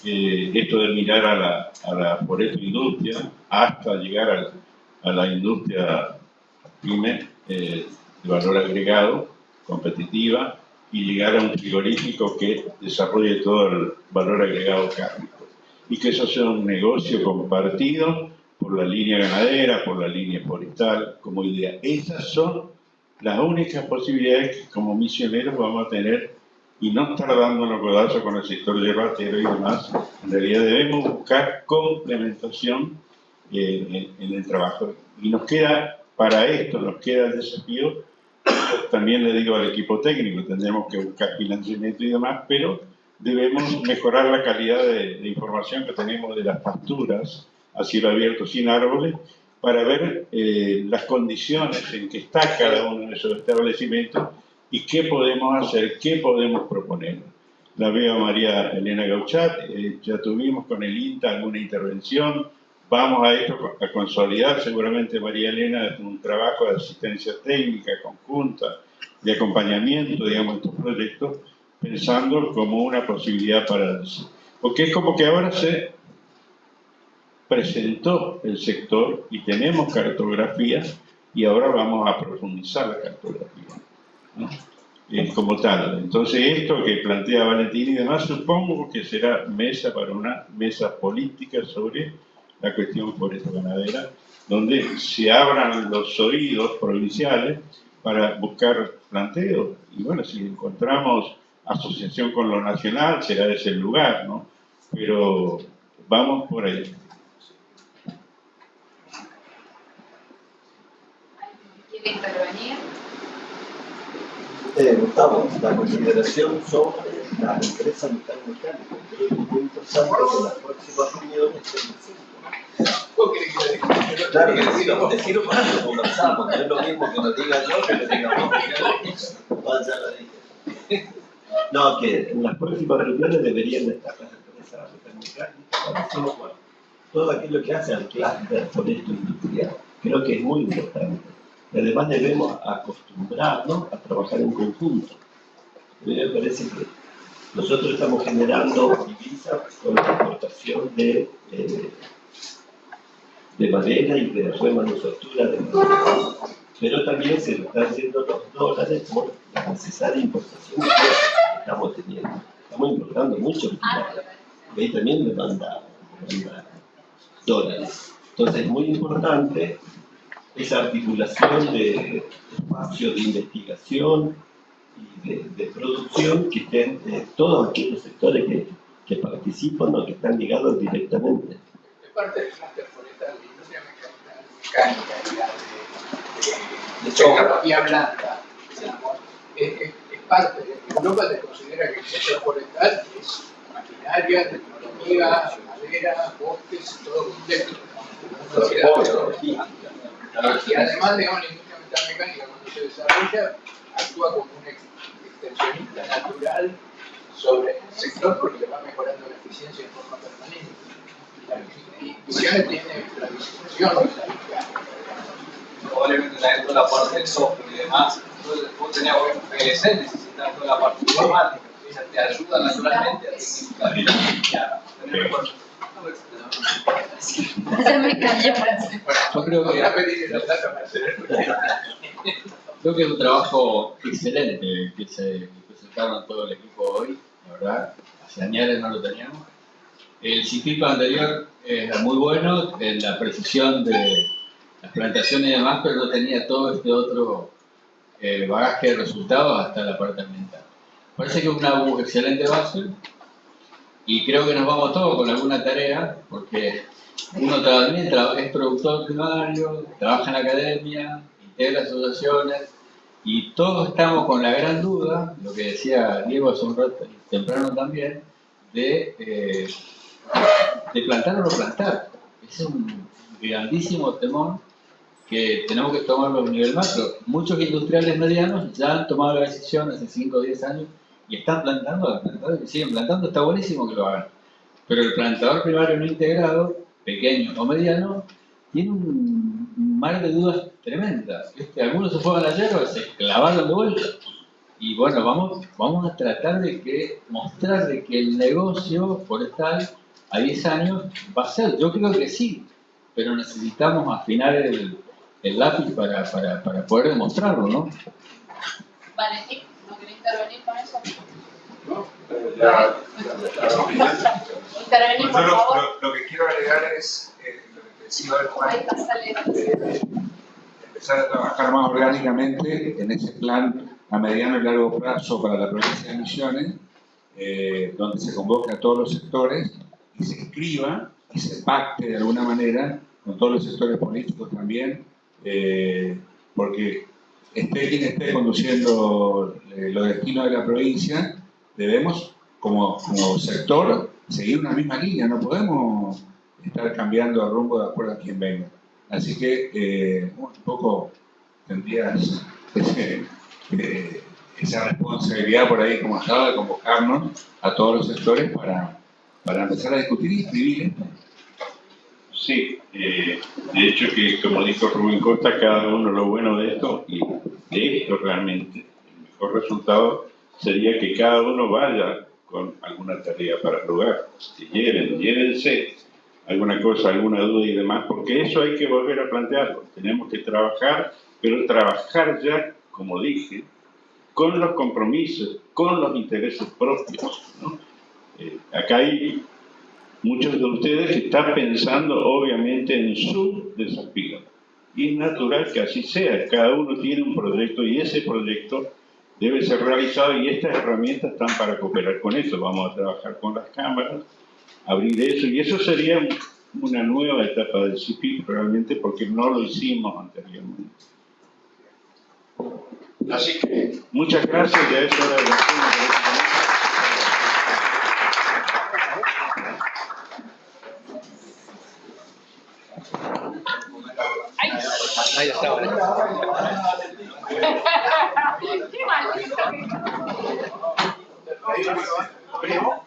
Esto de mirar a la foresto industria hasta llegar a la industria pyme de valor agregado, competitiva, y llegar a un frigorífico que desarrolle todo el valor agregado cárnico. Y que eso sea un negocio compartido por la línea ganadera, por la línea forestal, como idea. Esas son las únicas posibilidades que como misioneros vamos a tener, y no estar dándonos codazos con el sector yerbatero y demás. En realidad debemos buscar complementación en el trabajo. Y nos queda, para esto, nos queda el desafío. También le digo al equipo técnico, tendremos que buscar financiamiento y demás, pero debemos mejorar la calidad de información que tenemos de las pasturas a cielo abierto sin árboles, para ver las condiciones en que está cada uno de esos establecimientos y qué podemos hacer, qué podemos proponer. La veo a María Elena Gauchat, ya tuvimos con el INTA alguna intervención, vamos a esto a consolidar seguramente María Elena un trabajo de asistencia técnica conjunta, de acompañamiento, digamos, estos proyectos, pensando como una posibilidad para eso. Porque es como que ahora se presentó el sector y tenemos cartografía y ahora vamos a profundizar la cartografía, ¿no? Como tal. Entonces esto que plantea Valentín y demás, supongo que será mesa para una mesa política sobre la cuestión foresto-ganadera, donde se abran los oídos provinciales para buscar planteos. Y bueno, si encontramos asociación con lo nacional, será ese el lugar, ¿no? Pero vamos por ahí. ¿Quiere intervenir? Gustavo, la consideración sobre las empresas metalmecánicas. Creo que es muy importante que en las próximas reuniones estén presentes. Claro, decirlo para que lo conversamos, no es lo mismo que lo diga yo que lo diga vos. Ya lo dije. No, que en las próximas reuniones deberían estar las empresas metalmecánicas apareciendo por todo aquello que hace al clúster foresto industrial. Creo que es muy importante. Y además debemos acostumbrarnos a trabajar en conjunto. A mí me parece que nosotros estamos generando divisas con la exportación de madera y de remanufactura de madera. Pero también se están haciendo los dólares por la necesaria importación que estamos teniendo. Estamos importando mucho. Y ahí también demanda dólares. Entonces es muy importante esa articulación de espacios de investigación y de producción que estén todos aquellos sectores que participan o que están ligados directamente. Es parte del clúster forestal, la industria mecánica y la de tecnología blanda, digamos, es parte. Europa se considera que el sector forestal es maquinaria, tecnología, madera, bosques, todo completo. Y además, digamos, la industria metalmecánica, cuando se desarrolla, actúa como un extensionista natural sobre el sector porque le va mejorando la eficiencia de forma permanente. Y Visiones tiene la distribución probablemente también toda la parte del software y demás. Vos tenías PLC, necesitas toda la parte informática. O sea, te ayuda naturalmente a significar. Ya me cayó. Yo creo que es un trabajo excelente que se presentaron todo el equipo hoy, la verdad, hace años no lo teníamos. El CIFIPA anterior era muy bueno en la precisión de las plantaciones y demás, pero no tenía todo este otro bagaje de resultados hasta la parte ambiental. Parece que es una excelente base y creo que nos vamos todos con alguna tarea, porque uno también es productor primario, trabaja en la academia, integra asociaciones y todos estamos con la gran duda, lo que decía Diego hace un rato temprano también, de plantar o no plantar. Es un grandísimo temor que tenemos que tomarlo a nivel macro. Muchos industriales medianos ya han tomado la decisión hace 5 o 10 años y están plantando, y siguen plantando, está buenísimo que lo hagan. Pero el plantador primario no integrado, pequeño o mediano, tiene un mar de dudas tremendas. Algunos se fueron a la hierba, se clavaron de vuelta. Y bueno, vamos a tratar de mostrar de que el negocio forestal a 10 años va a ser, yo creo que sí, pero necesitamos afinar el lápiz para poder demostrarlo, ¿no? Valentín, ¿no querés intervenir con eso? Intervenir, por favor. Lo que quiero agregar es lo que decía Juan, empezar a trabajar más orgánicamente en ese plan a mediano y largo plazo para la provincia de Misiones, donde se convoque a todos los sectores y se escriba y se pacte de alguna manera con todos los sectores políticos también, porque esté quien esté conduciendo los destinos de la provincia, debemos como sector seguir una misma línea, no podemos estar cambiando de rumbo de acuerdo a quien venga. Así que un poco tendrías esa responsabilidad por ahí como estaba de convocarnos a todos los sectores para empezar a discutir y escribir esto. Sí, de hecho que como dijo Rubén Costa, cada uno lo bueno de esto y de esto realmente, el mejor resultado sería que cada uno vaya con alguna tarea para jugar, que llévense alguna cosa, alguna duda y demás, porque eso hay que volver a plantearlo, tenemos que trabajar, pero trabajar ya, como dije, con los compromisos, con los intereses propios, ¿no? Acá hay muchos de ustedes que están pensando obviamente en su desafío. Y es natural que así sea. Cada uno tiene un proyecto y ese proyecto debe ser realizado y estas herramientas están para cooperar con eso. Vamos a trabajar con las cámaras, abrir eso y eso sería una nueva etapa del CIFIP realmente porque no lo hicimos anteriormente. Así que muchas gracias, ya es hora de la cena. Ahí está, ¿vale? Qué maldito. Primo.